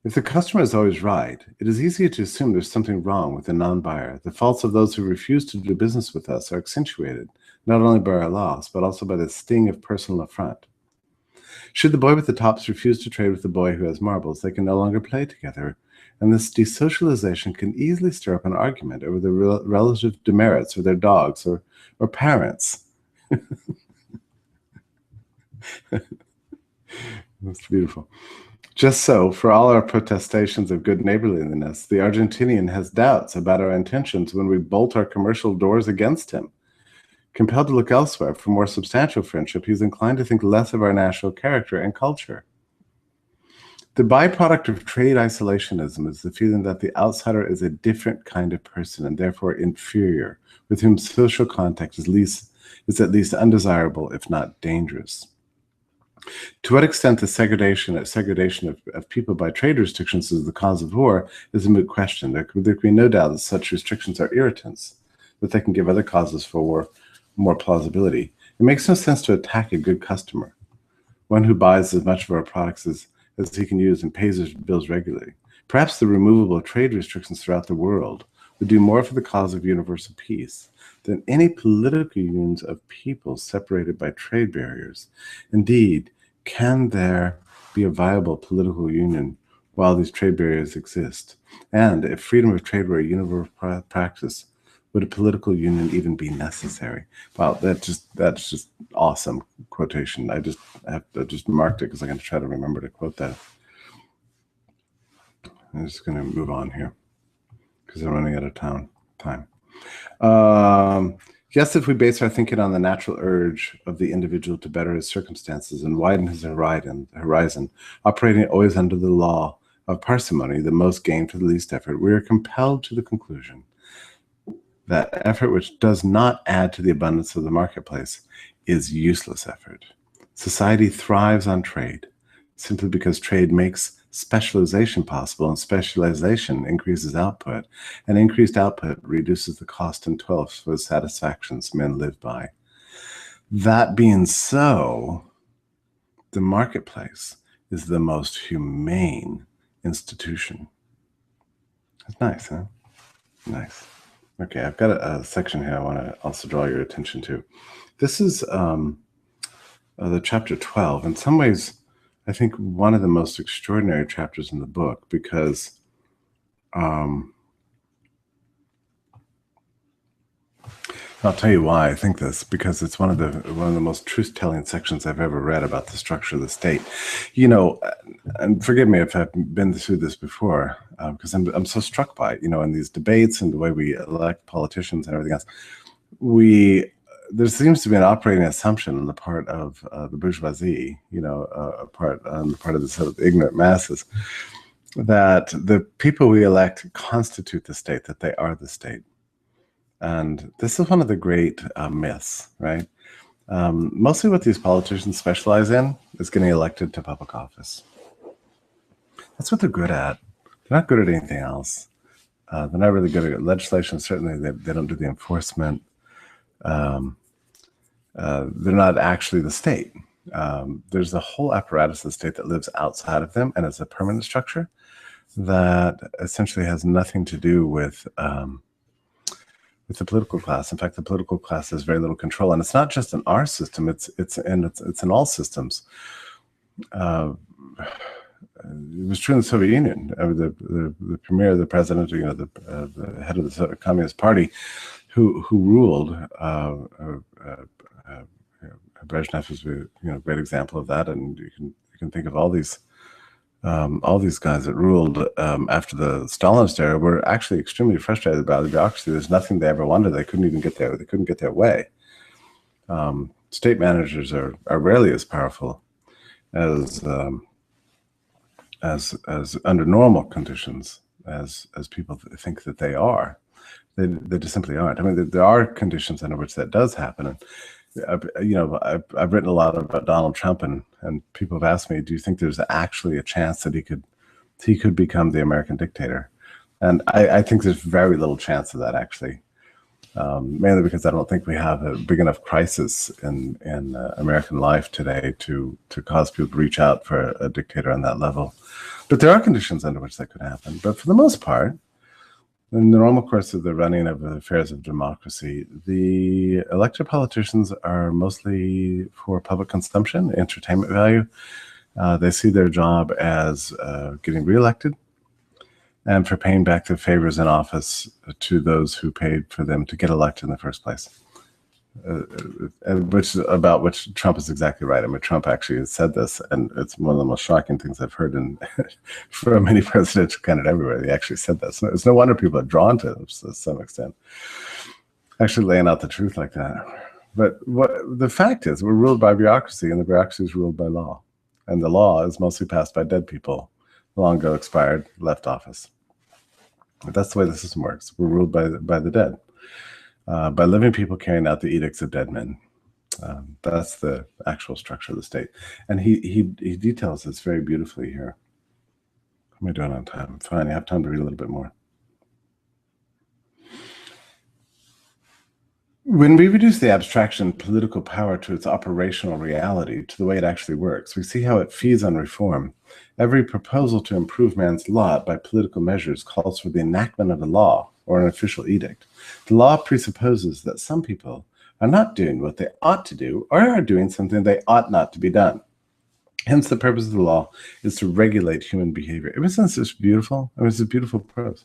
If the customer is always right, it is easier to assume there's something wrong with the non-buyer. The faults of those who refuse to do business with us are accentuated, not only by our loss, but also by the sting of personal affront. Should the boy with the tops refuse to trade with the boy who has marbles, they can no longer play together. And this desocialization can easily stir up an argument over the relative demerits of their dogs or parents. That's beautiful. Just so, for all our protestations of good neighborliness, the Argentinian has doubts about our intentions when we bolt our commercial doors against him. Compelled to look elsewhere for more substantial friendship, he's inclined to think less of our national character and culture. The byproduct of trade isolationism is the feeling that the outsider is a different kind of person and therefore inferior, with whom social contact is at least undesirable, if not dangerous. To what extent the segregation of people by trade restrictions is the cause of war is a moot question. There can be no doubt that such restrictions are irritants, that they can give other causes for war more plausibility. It makes no sense to attack a good customer, one who buys as much of our products as he can use and pays his bills regularly. Perhaps the removal of trade restrictions throughout the world would do more for the cause of universal peace than any political unions of people separated by trade barriers. Indeed, can there be a viable political union while these trade barriers exist? And if freedom of trade were a universal practice, would a political union even be necessary? Wow, that's just awesome quotation. I just marked it because I'm going to try to remember to quote that. I'm just going to move on here because I'm running out of time. Yes, if we base our thinking on the natural urge of the individual to better his circumstances and widen his horizon, operating always under the law of parsimony, the most gain for the least effort, we are compelled to the conclusion that effort which does not add to the abundance of the marketplace is useless effort. Society thrives on trade simply because trade makes specialization possible, and specialization increases output, and increased output reduces the cost in twelfths for the satisfactions men live by. That being so, the marketplace is the most humane institution. That's nice, huh? Nice. Okay, I've got a section here I want to also draw your attention to. This is the chapter 12. In some ways, I think one of the most extraordinary chapters in the book because I'll tell you why I think this, because it's one of the most truth-telling sections I've ever read about the structure of the state. You know, and forgive me if I've been through this before, because I'm so struck by it. You know, in these debates and the way we elect politicians and everything else, there seems to be an operating assumption on the part of the bourgeoisie, you know, on the part of the sort of ignorant masses, that the people we elect constitute the state, that they are the state. And this is one of the great myths, right? Mostly what these politicians specialize in is getting elected to public office. That's what they're good at. They're not good at anything else. They're not really good at legislation. Certainly, they don't do the enforcement. They're not actually the state. There's a whole apparatus of the state that lives outside of them and is a permanent structure that essentially has nothing to do with the political class. In fact, the political class has very little control, and it's not just in our system; it's in all systems. It was true in the Soviet Union. The premier, the president, you know, the head of the Communist Party, who ruled. Brezhnev is a great example of that, and you can think of all these guys that ruled after the Stalinist era were actually extremely frustrated about the bureaucracy. There's nothing they ever wanted. They couldn't even get their way. State managers are rarely as powerful as under normal conditions as people think that they are. They just simply aren't. I mean, there are conditions under which that does happen. And, I've written a lot about Donald Trump, and people have asked me, do you think there's actually a chance that he could become the American dictator? And I think there's very little chance of that, actually, mainly because I don't think we have a big enough crisis in American life today to cause people to reach out for a dictator on that level. But there are conditions under which that could happen. But for the most part, in the normal course of the running of the affairs of democracy, the elected politicians are mostly for public consumption, entertainment value. They see their job as getting reelected and for paying back the favors in office to those who paid for them to get elected in the first place. About which Trump is exactly right. I mean, Trump actually has said this, and it's one of the most shocking things I've heard from any presidential candidate everywhere. He actually said that. So it's no wonder people are drawn to him to some extent. Actually laying out the truth like that. But what the fact is, we're ruled by bureaucracy, and the bureaucracy is ruled by law. And the law is mostly passed by dead people, long ago expired, left office. But that's the way the system works. We're ruled by the dead, by living people carrying out the edicts of dead men. That's the actual structure of the state. And he details this very beautifully here. How am I doing on time? Fine, I have time to read a little bit more. When we reduce the abstraction of political power to its operational reality, to the way it actually works, we see how it feeds on reform. Every proposal to improve man's lot by political measures calls for the enactment of a law or an official edict. The law presupposes that some people are not doing what they ought to do or are doing something they ought not to be done. Hence, the purpose of the law is to regulate human behavior. Isn't this beautiful? I mean, it's a beautiful prose.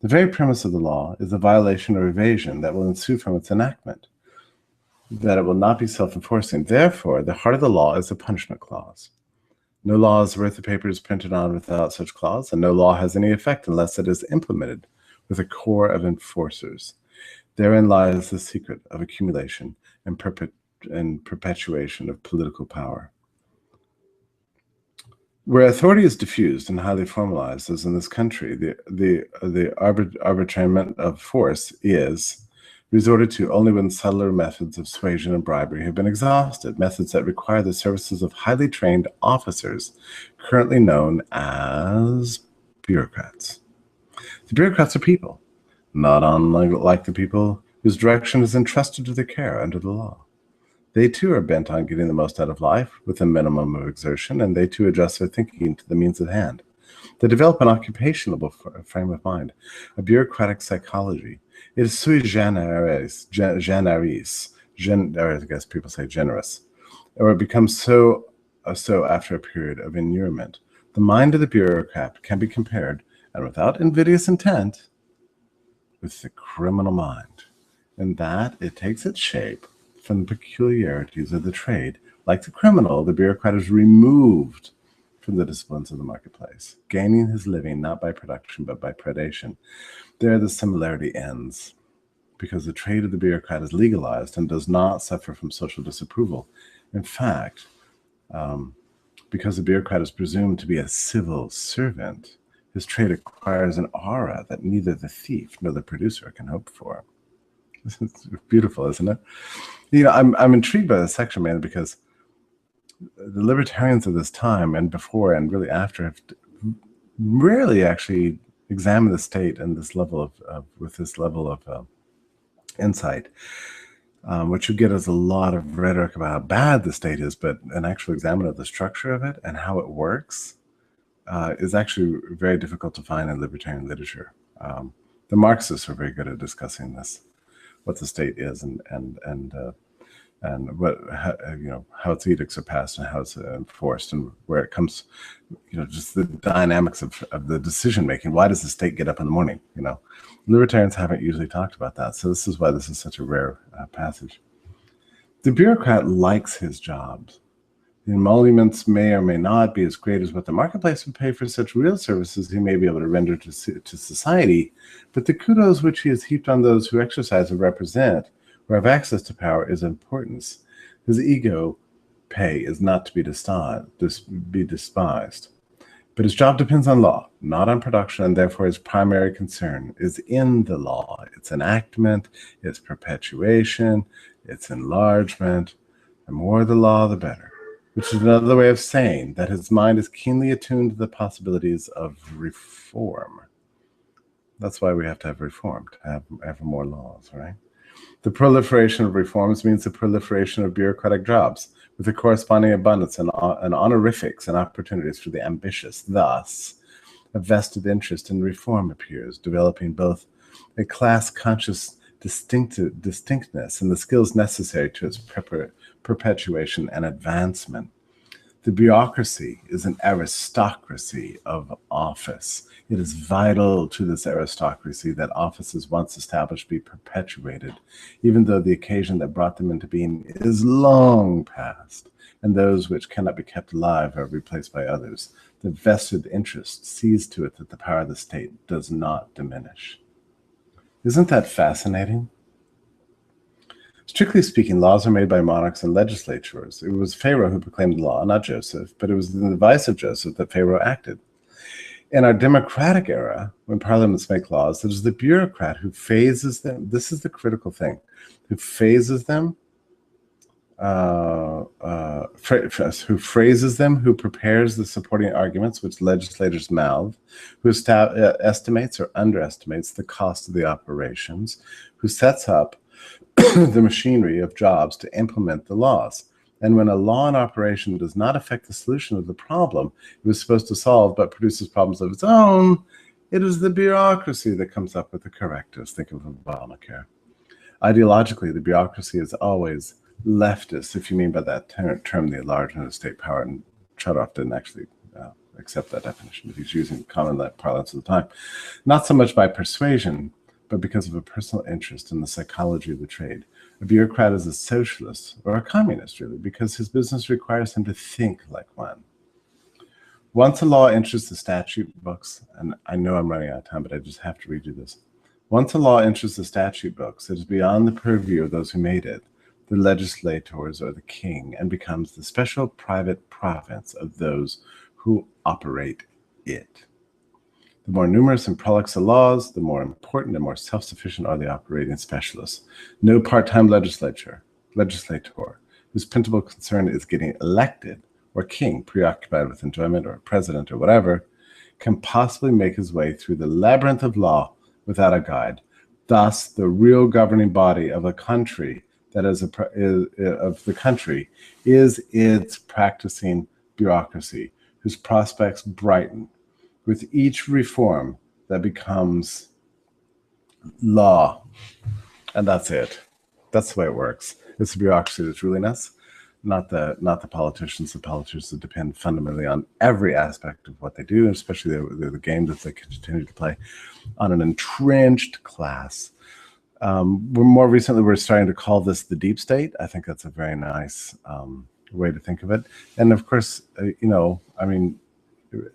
The very premise of the law is the violation or evasion that will ensue from its enactment, that it will not be self-enforcing. Therefore, the heart of the law is the punishment clause. No law is worth the paper it is printed on without such clause, and no law has any effect unless it is implemented with a corps of enforcers. Therein lies the secret of accumulation and perpetuation of political power. Where authority is diffused and highly formalized, as in this country, the arbitrament of force is resorted to only when subtler methods of suasion and bribery have been exhausted, methods that require the services of highly trained officers, currently known as bureaucrats. The bureaucrats are people, not unlike the people whose direction is entrusted to their care under the law. They too are bent on getting the most out of life with a minimum of exertion, and they too adjust their thinking to the means at hand. They develop an occupational frame of mind, a bureaucratic psychology. It is sui generis, I guess people say generous, or it becomes so after a period of inurement. The mind of the bureaucrat can be compared, and without invidious intent, with the criminal mind, in that it takes its shape from the peculiarities of the trade. Like the criminal, the bureaucrat is removed from the disciplines of the marketplace, gaining his living not by production but by predation. There the similarity ends, because the trade of the bureaucrat is legalized and does not suffer from social disapproval. In fact, because the bureaucrat is presumed to be a civil servant, his trade acquires an aura that neither the thief nor the producer can hope for. It's beautiful, isn't it? You know, I'm intrigued by this section, man, because the libertarians of this time and before and really after have rarely actually examined the state and this level with this level of insight. What you get is a lot of rhetoric about how bad the state is, but an actual examine of the structure of it and how it works is actually very difficult to find in libertarian literature. The Marxists are very good at discussing this, what the state is and what, how its edicts are passed and how it's enforced and where it comes, just the dynamics of the decision making. Why does the state get up in the morning? Libertarians haven't usually talked about that, so this is why this is such a rare passage. The bureaucrat likes his jobs. The emoluments may or may not be as great as what the marketplace would pay for such real services he may be able to render to society, but the kudos which he has heaped on those who exercise or represent or have access to power is of importance. His ego pay is not to be despised. But his job depends on law, not on production, and therefore his primary concern is in the law, its enactment, its perpetuation, its enlargement. The more the law, the better. Which is another way of saying that his mind is keenly attuned to the possibilities of reform. That's why we have to have reform, to have more laws, right? The proliferation of reforms means the proliferation of bureaucratic jobs, with a corresponding abundance and honorifics and opportunities for the ambitious. Thus, a vested interest in reform appears, developing both a class-conscious distinctness and the skills necessary to its perpetuation and advancement. The bureaucracy is an aristocracy of office. It is vital to this aristocracy that offices once established be perpetuated, even though the occasion that brought them into being is long past, and those which cannot be kept alive are replaced by others. The vested interest sees to it that the power of the state does not diminish. Isn't that fascinating? Strictly speaking, laws are made by monarchs and legislatures. It was Pharaoh who proclaimed the law, not Joseph, but it was in the advice of Joseph that Pharaoh acted. In our democratic era, when parliaments make laws, it is the bureaucrat who phases them. This is the critical thing, who phases them, who phrases them, who prepares the supporting arguments which legislators mouth, who estimates or underestimates the cost of the operations, who sets up the machinery of jobs to implement the laws. And when a law in operation does not affect the solution of the problem it was supposed to solve, but produces problems of its own, it is the bureaucracy that comes up with the correctives. Think of Obamacare. Ideologically, the bureaucracy is always leftist, if you mean by that term the enlargement of state power. And Chudoff didn't actually accept that definition, but he's using common parlance at the time. Not so much by persuasion, but because of a personal interest in the psychology of the trade. A bureaucrat is a socialist or a communist, really, because his business requires him to think like one. Once a law enters the statute books, and I know I'm running out of time, but I just have to read you this. Once a law enters the statute books, it is beyond the purview of those who made it, the legislators or the king, and becomes the special private province of those who operate it. The more numerous and prolix the laws, the more important and more self-sufficient are the operating specialists. No part-time legislator whose principal concern is getting elected, or king preoccupied with enjoyment, or president, or whatever, can possibly make his way through the labyrinth of law without a guide. Thus, the real governing body of a country is its practicing bureaucracy, whose prospects brighten with each reform that becomes law. And that's it. That's the way it works. It's the bureaucracy that's ruling us, not the politicians. The politicians that depend fundamentally on every aspect of what they do, and especially the game that they continue to play, on an entrenched class. More recently, we're starting to call this the deep state. I think that's a very nice way to think of it. And of course,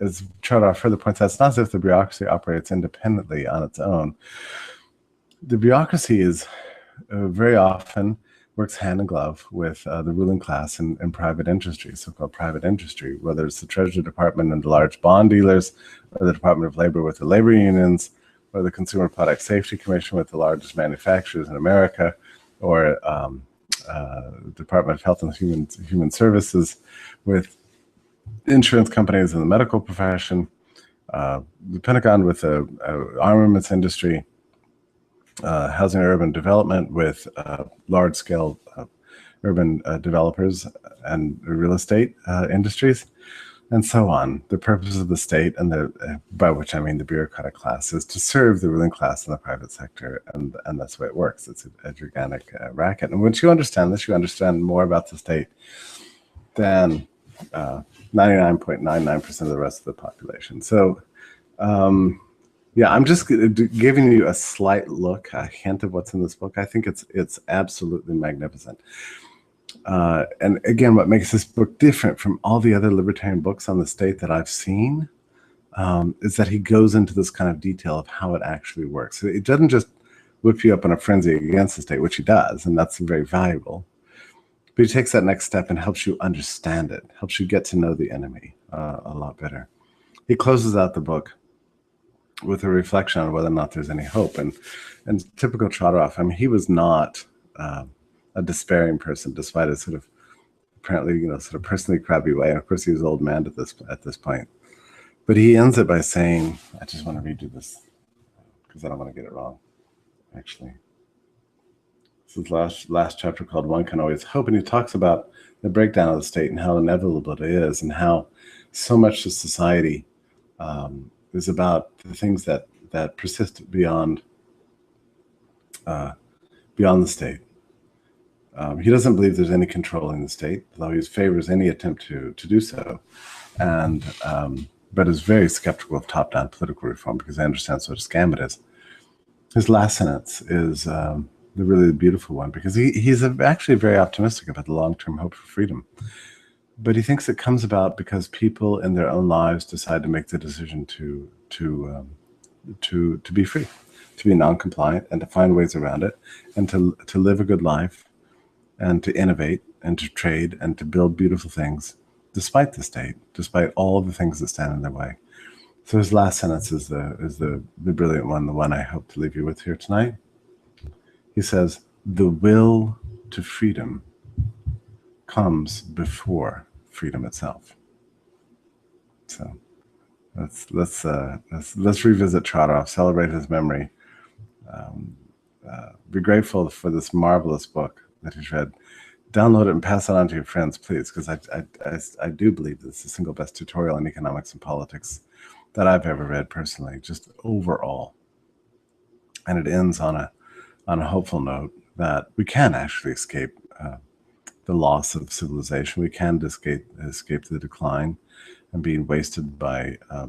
as Chudoff further points out, it's not as if the bureaucracy operates independently on its own. The bureaucracy is very often works hand in glove with the ruling class and private industry, so-called private industry, whether it's the Treasury Department and the large bond dealers, or the Department of Labor with the labor unions, or the Consumer Product Safety Commission with the largest manufacturers in America, or the Department of Health and Human Services with insurance companies in the medical profession, the Pentagon with the armaments industry, housing and urban development with large-scale urban developers and real estate industries, and so on. The purpose of the state, and by which I mean the bureaucratic class, is to serve the ruling class in the private sector, and that's the way it works. It's a gigantic racket. And once you understand this, you understand more about the state than 99.99% of the rest of the population. So, yeah, I'm just giving you a slight look, a hint of what's in this book. I think it's absolutely magnificent. And again, what makes this book different from all the other libertarian books on the state that I've seen is that he goes into this kind of detail of how it actually works. It doesn't just whip you up in a frenzy against the state, which he does, and that's very valuable. But he takes that next step and helps you understand it, helps you get to know the enemy a lot better. He closes out the book with a reflection on whether or not there's any hope. And typical Chudoff, I mean, he was not a despairing person, despite his sort of apparently, sort of personally crabby way. And of course, he was an old man at this point. But he ends it by saying, I just want to redo this because I don't want to get it wrong, actually. This is last chapter called One Can Always Hope. And he talks about the breakdown of the state and how inevitable it is, and how so much of society is about the things that persist beyond the state. He doesn't believe there's any control in the state, though he favors any attempt to do so, and but is very skeptical of top-down political reform because he understands what a scam it is. His last sentence is the really beautiful one, because he's actually very optimistic about the long-term hope for freedom. But he thinks it comes about because people in their own lives decide to make the decision to be free, to be non-compliant, and to find ways around it, and to live a good life and to innovate and to trade and to build beautiful things, despite the state, despite all the things that stand in their way. So his last sentence is the brilliant one, the one I hope to leave you with here tonight. He says, "The will to freedom comes before freedom itself." So let's revisit Trotteroff, celebrate his memory, be grateful for this marvelous book that he's read. Download it and pass it on to your friends, please, because I do believe this is the single best tutorial in economics and politics that I've ever read personally, just overall. And it ends on a hopeful note that we can actually escape the loss of civilization. We can escape the decline and being wasted by a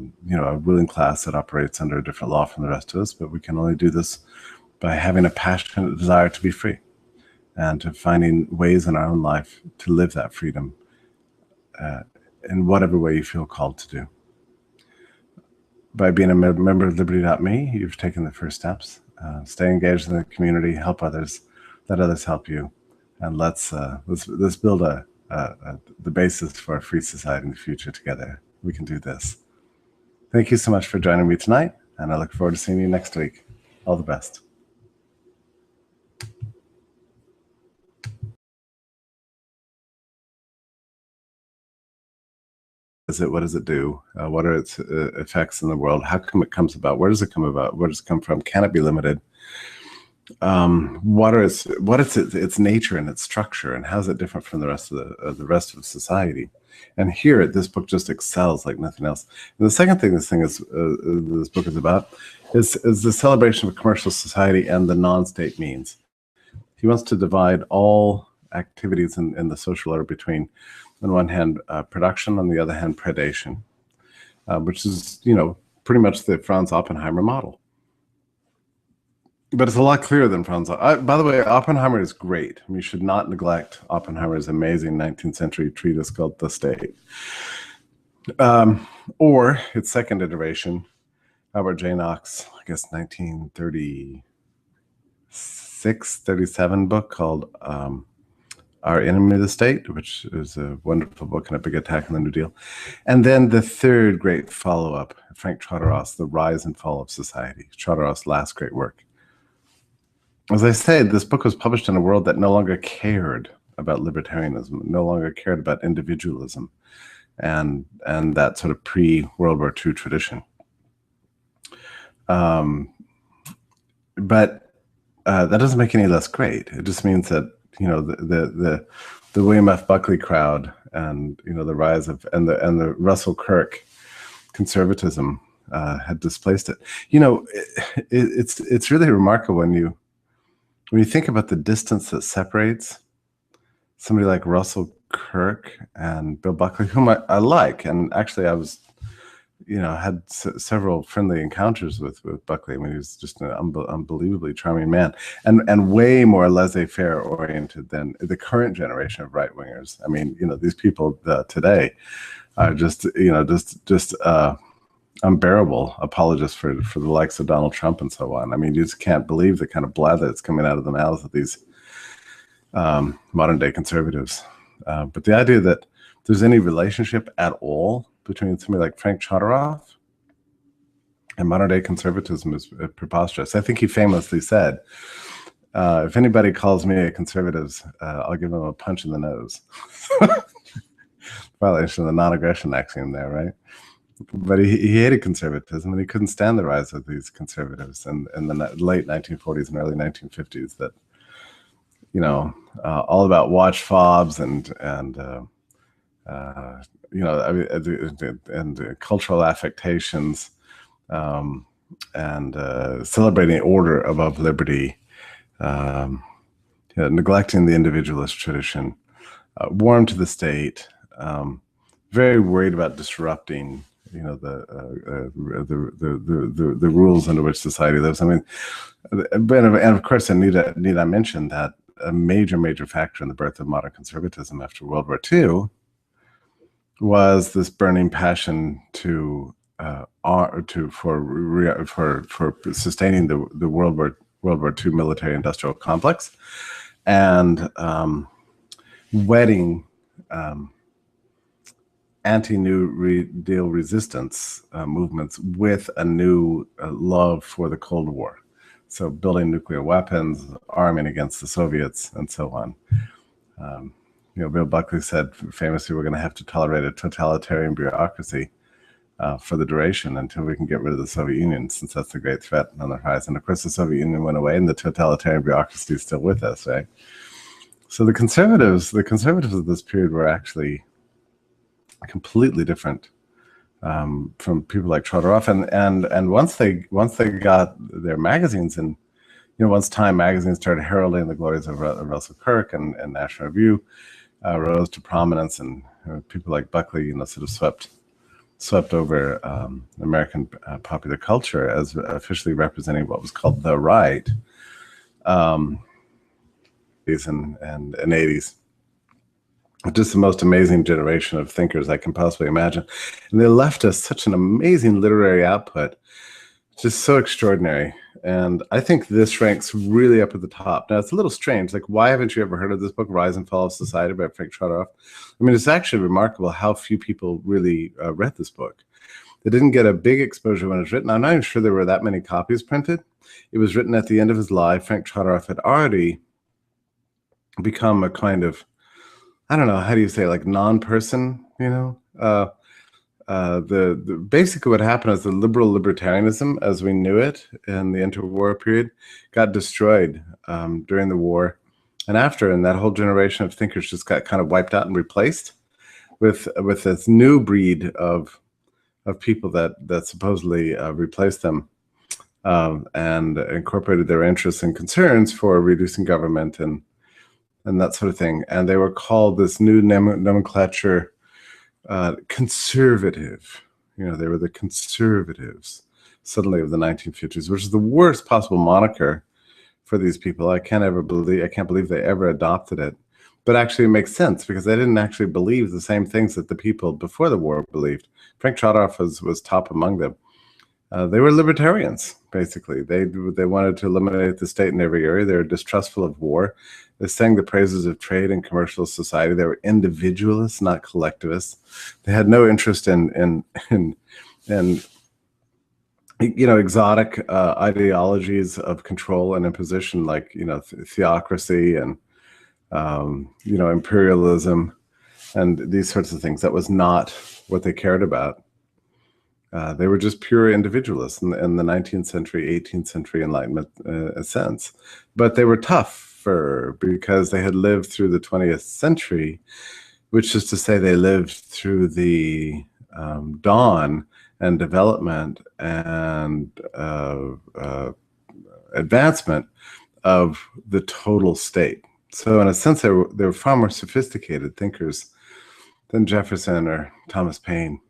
ruling class that operates under a different law from the rest of us. But we can only do this by having a passionate desire to be free and to finding ways in our own life to live that freedom in whatever way you feel called to do. By being a member of Liberty.me, you've taken the first steps. Stay engaged in the community, help others, let others help you, and let's build the basis for a free society in the future together. We can do this. Thank you so much for joining me tonight, and I look forward to seeing you next week. All the best. What does it do? What are its effects in the world? How come it comes about? Where does it come about? Where does it come from? Can it be limited? What is its nature and its structure, and how is it different from the rest of society? And here, this book just excels like nothing else. And the second thing this book is about is the celebration of a commercial society and the non-state means. He wants to divide all activities in the social order between, on one hand, production, on the other hand, predation, which is, pretty much the Franz Oppenheimer model. But it's a lot clearer than Franz. By the way, Oppenheimer is great. You should not neglect Oppenheimer's amazing 19th century treatise called The State. Or its second iteration, Albert J. Nock's, I guess, 1936, 37 book called Our Enemy the State, which is a wonderful book and a big attack on the New Deal. And then the third great follow-up, Frank Trotteroff's The Rise and Fall of Society, Trotteroff's last great work. As I said, this book was published in a world that no longer cared about libertarianism, no longer cared about individualism, and that sort of pre-World War II tradition. But that doesn't make any less great. It just means that the William F. Buckley crowd and the rise of and the Russell Kirk conservatism had displaced it. It's really remarkable when you think about the distance that separates somebody like Russell Kirk and Bill Buckley, whom I like, and actually I was, had several friendly encounters with Buckley. I mean, he was just an unbelievably charming man, and way more laissez-faire oriented than the current generation of right-wingers. I mean, these people today are just unbearable apologists for the likes of Donald Trump and so on. I mean, you just can't believe the kind of blather that's coming out of the mouths of these modern day conservatives. But the idea that there's any relationship at all between somebody like Frank Trotteroff and modern day conservatism is preposterous. I think he famously said, if anybody calls me a conservative, I'll give them a punch in the nose. Violation of the non-aggression axiom there, right? But he hated conservatism, and he couldn't stand the rise of these conservatives in the late 1940s and early 1950s that, all about watch fobs and cultural affectations and celebrating order above liberty, neglecting the individualist tradition, warm to the state, very worried about disrupting the rules under which society lives. I mean, and of course, need I mention that a major factor in the birth of modern conservatism after World War II was this burning passion for sustaining the World War II military industrial complex, and wedding anti-New Deal resistance movements with a new love for the Cold War. So building nuclear weapons, arming against the Soviets, and so on. Bill Buckley said famously, we're going to have to tolerate a totalitarian bureaucracy for the duration until we can get rid of the Soviet Union, since that's the great threat on the horizon. Of course, the Soviet Union went away, and the totalitarian bureaucracy is still with us, right? So the conservatives of this period were actually completely different from people like Chodorov, and once they got their magazines, and once Time magazine started heralding the glories of Russell Kirk, and National Review rose to prominence, and people like Buckley, sort of swept over American popular culture as officially representing what was called the right, and 80s. Just the most amazing generation of thinkers I can possibly imagine. And they left us such an amazing literary output, just so extraordinary. And I think this ranks really up at the top. Now, it's a little strange. Like, why haven't you ever heard of this book, Rise and Fall of Society by Frank Chodorov? I mean, it's actually remarkable how few people really read this book. It didn't get a big exposure when it was written. I'm not even sure there were that many copies printed. It was written at the end of his life. Frank Chodorov had already become a kind of, I don't know, how do you say, like non-person, basically what happened is the liberal libertarianism as we knew it in the interwar period got destroyed during the war and after, and that whole generation of thinkers just got kind of wiped out and replaced with this new breed of people that supposedly replaced them and incorporated their interests and concerns for reducing government and that sort of thing. And they were called this new nomenclature conservative. They were the conservatives suddenly of the 1950s, which is the worst possible moniker for these people. I can't believe they ever adopted it. But actually it makes sense because they didn't actually believe the same things that the people before the war believed. Frank Chodorov was top among them. They were libertarians, basically. They wanted to eliminate the state in every area. They were distrustful of war. They sang the praises of trade and commercial society. They were individualists, not collectivists. They had no interest in exotic ideologies of control and imposition, like theocracy and imperialism and these sorts of things. That was not what they cared about. They were just pure individualists in the 19th century, 18th century Enlightenment sense. But they were tougher because they had lived through the 20th century, which is to say they lived through the dawn and development and advancement of the total state. So in a sense, they were far more sophisticated thinkers than Jefferson or Thomas Paine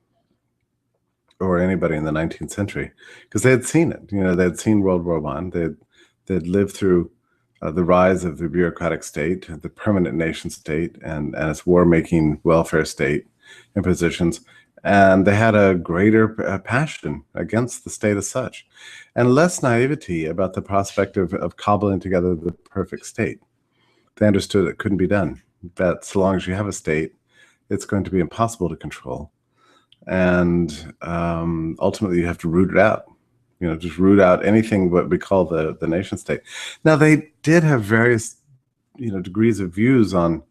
or anybody in the 19th century, because they had seen it. They had seen World War I. They'd lived through the rise of the bureaucratic state, the permanent nation state, and its war-making welfare state impositions. And they had a greater passion against the state as such, and less naivety about the prospect of cobbling together the perfect state. They understood it couldn't be done, that so long as you have a state, it's going to be impossible to control. And ultimately you have to root it out, just root out anything what we call the nation state. Now, they did have various, degrees of views on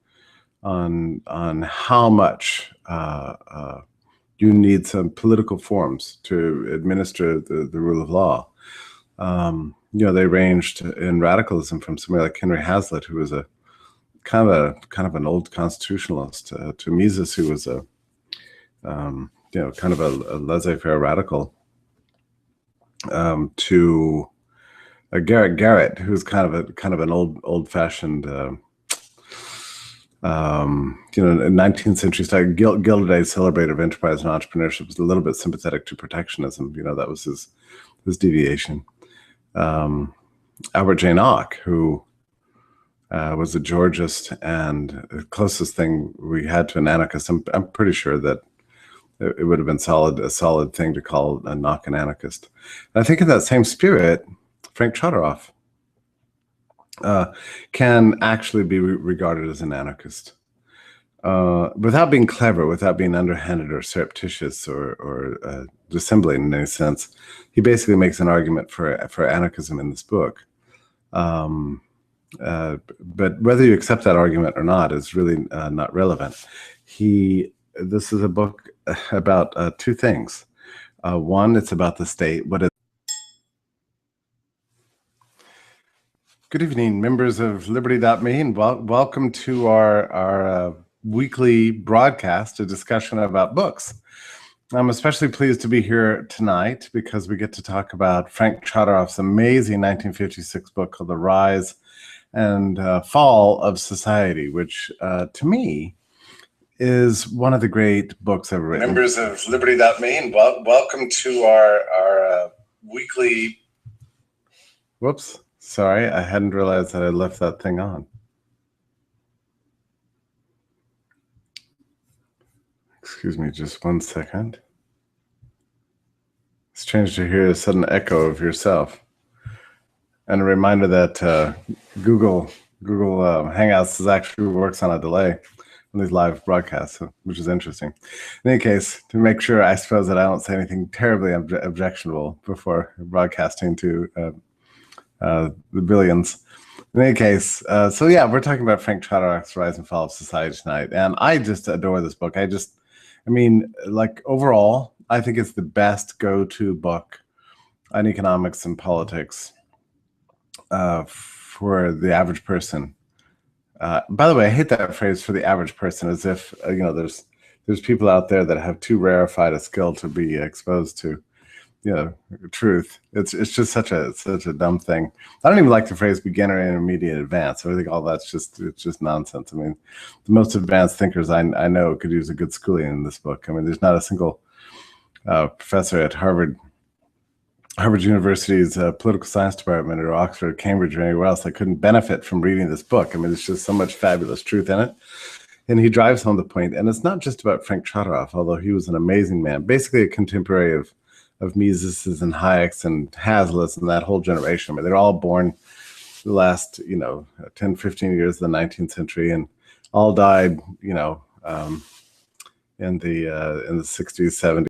how much you need some political forms to administer the rule of law. They ranged in radicalism from somebody like Henry Hazlitt, who was a kind of an old constitutionalist, to Mises, who was a kind of a laissez-faire radical, to Garrett, who's kind of an old-fashioned, 19th century style. Gilded Age celebrator of enterprise and entrepreneurship, was a little bit sympathetic to protectionism. That was his deviation. Albert J. Nock, who was a Georgist, and the closest thing we had to an anarchist. I'm pretty sure that it would have been a solid thing to call a Nock an anarchist. And I think in that same spirit, Frank Chodorov can actually be regarded as an anarchist. without being clever, without being underhanded or surreptitious or dissembling in any sense. He basically makes an argument for anarchism in this book. But whether you accept that argument or not is really not relevant. This is a book about two things. One, it's about the state. Good evening, members of Liberty.me, and welcome to our weekly broadcast, a discussion about books. I'm especially pleased to be here tonight because we get to talk about Frank Chodorov's amazing 1956 book called The Rise and Fall of Society, which to me is one of the great books ever written. Members of Liberty.me, and welcome to our weekly... Whoops. Sorry, I hadn't realized that I left that thing on. Excuse me, just 1 second. It's strange to hear a sudden echo of yourself. And a reminder that Google Hangouts actually works on a delay on these live broadcasts, which is interesting. In any case, to make sure, I suppose, that I don't say anything terribly objectionable before broadcasting to the billions. In any case, so yeah, we're talking about Frank Chodorov's Rise and Fall of Society tonight, and I just adore this book. I mean, like, overall, I think it's the best go-to book on economics and politics for the average person. By the way, I hate that phrase, for the average person, as if there's people out there that have too rarefied a skill to be exposed to truth. It's just such a dumb thing. I don't even like the phrase beginner, intermediate, advanced. I think all that's just nonsense. I mean, the most advanced thinkers I know could use a good schooling in this book. I mean, there's not a single professor at Harvard University's political science department or Oxford or Cambridge or anywhere else that couldn't benefit from reading this book. I mean, there's just so much fabulous truth in it. And he drives home the point. And it's not just about Frank Chodorov, although he was an amazing man, basically a contemporary of Mises and Hayek's and Hazlitt's and that whole generation. I mean, they're all born the last 10, 15 years of the 19th century, and all died in the 60s, 70s.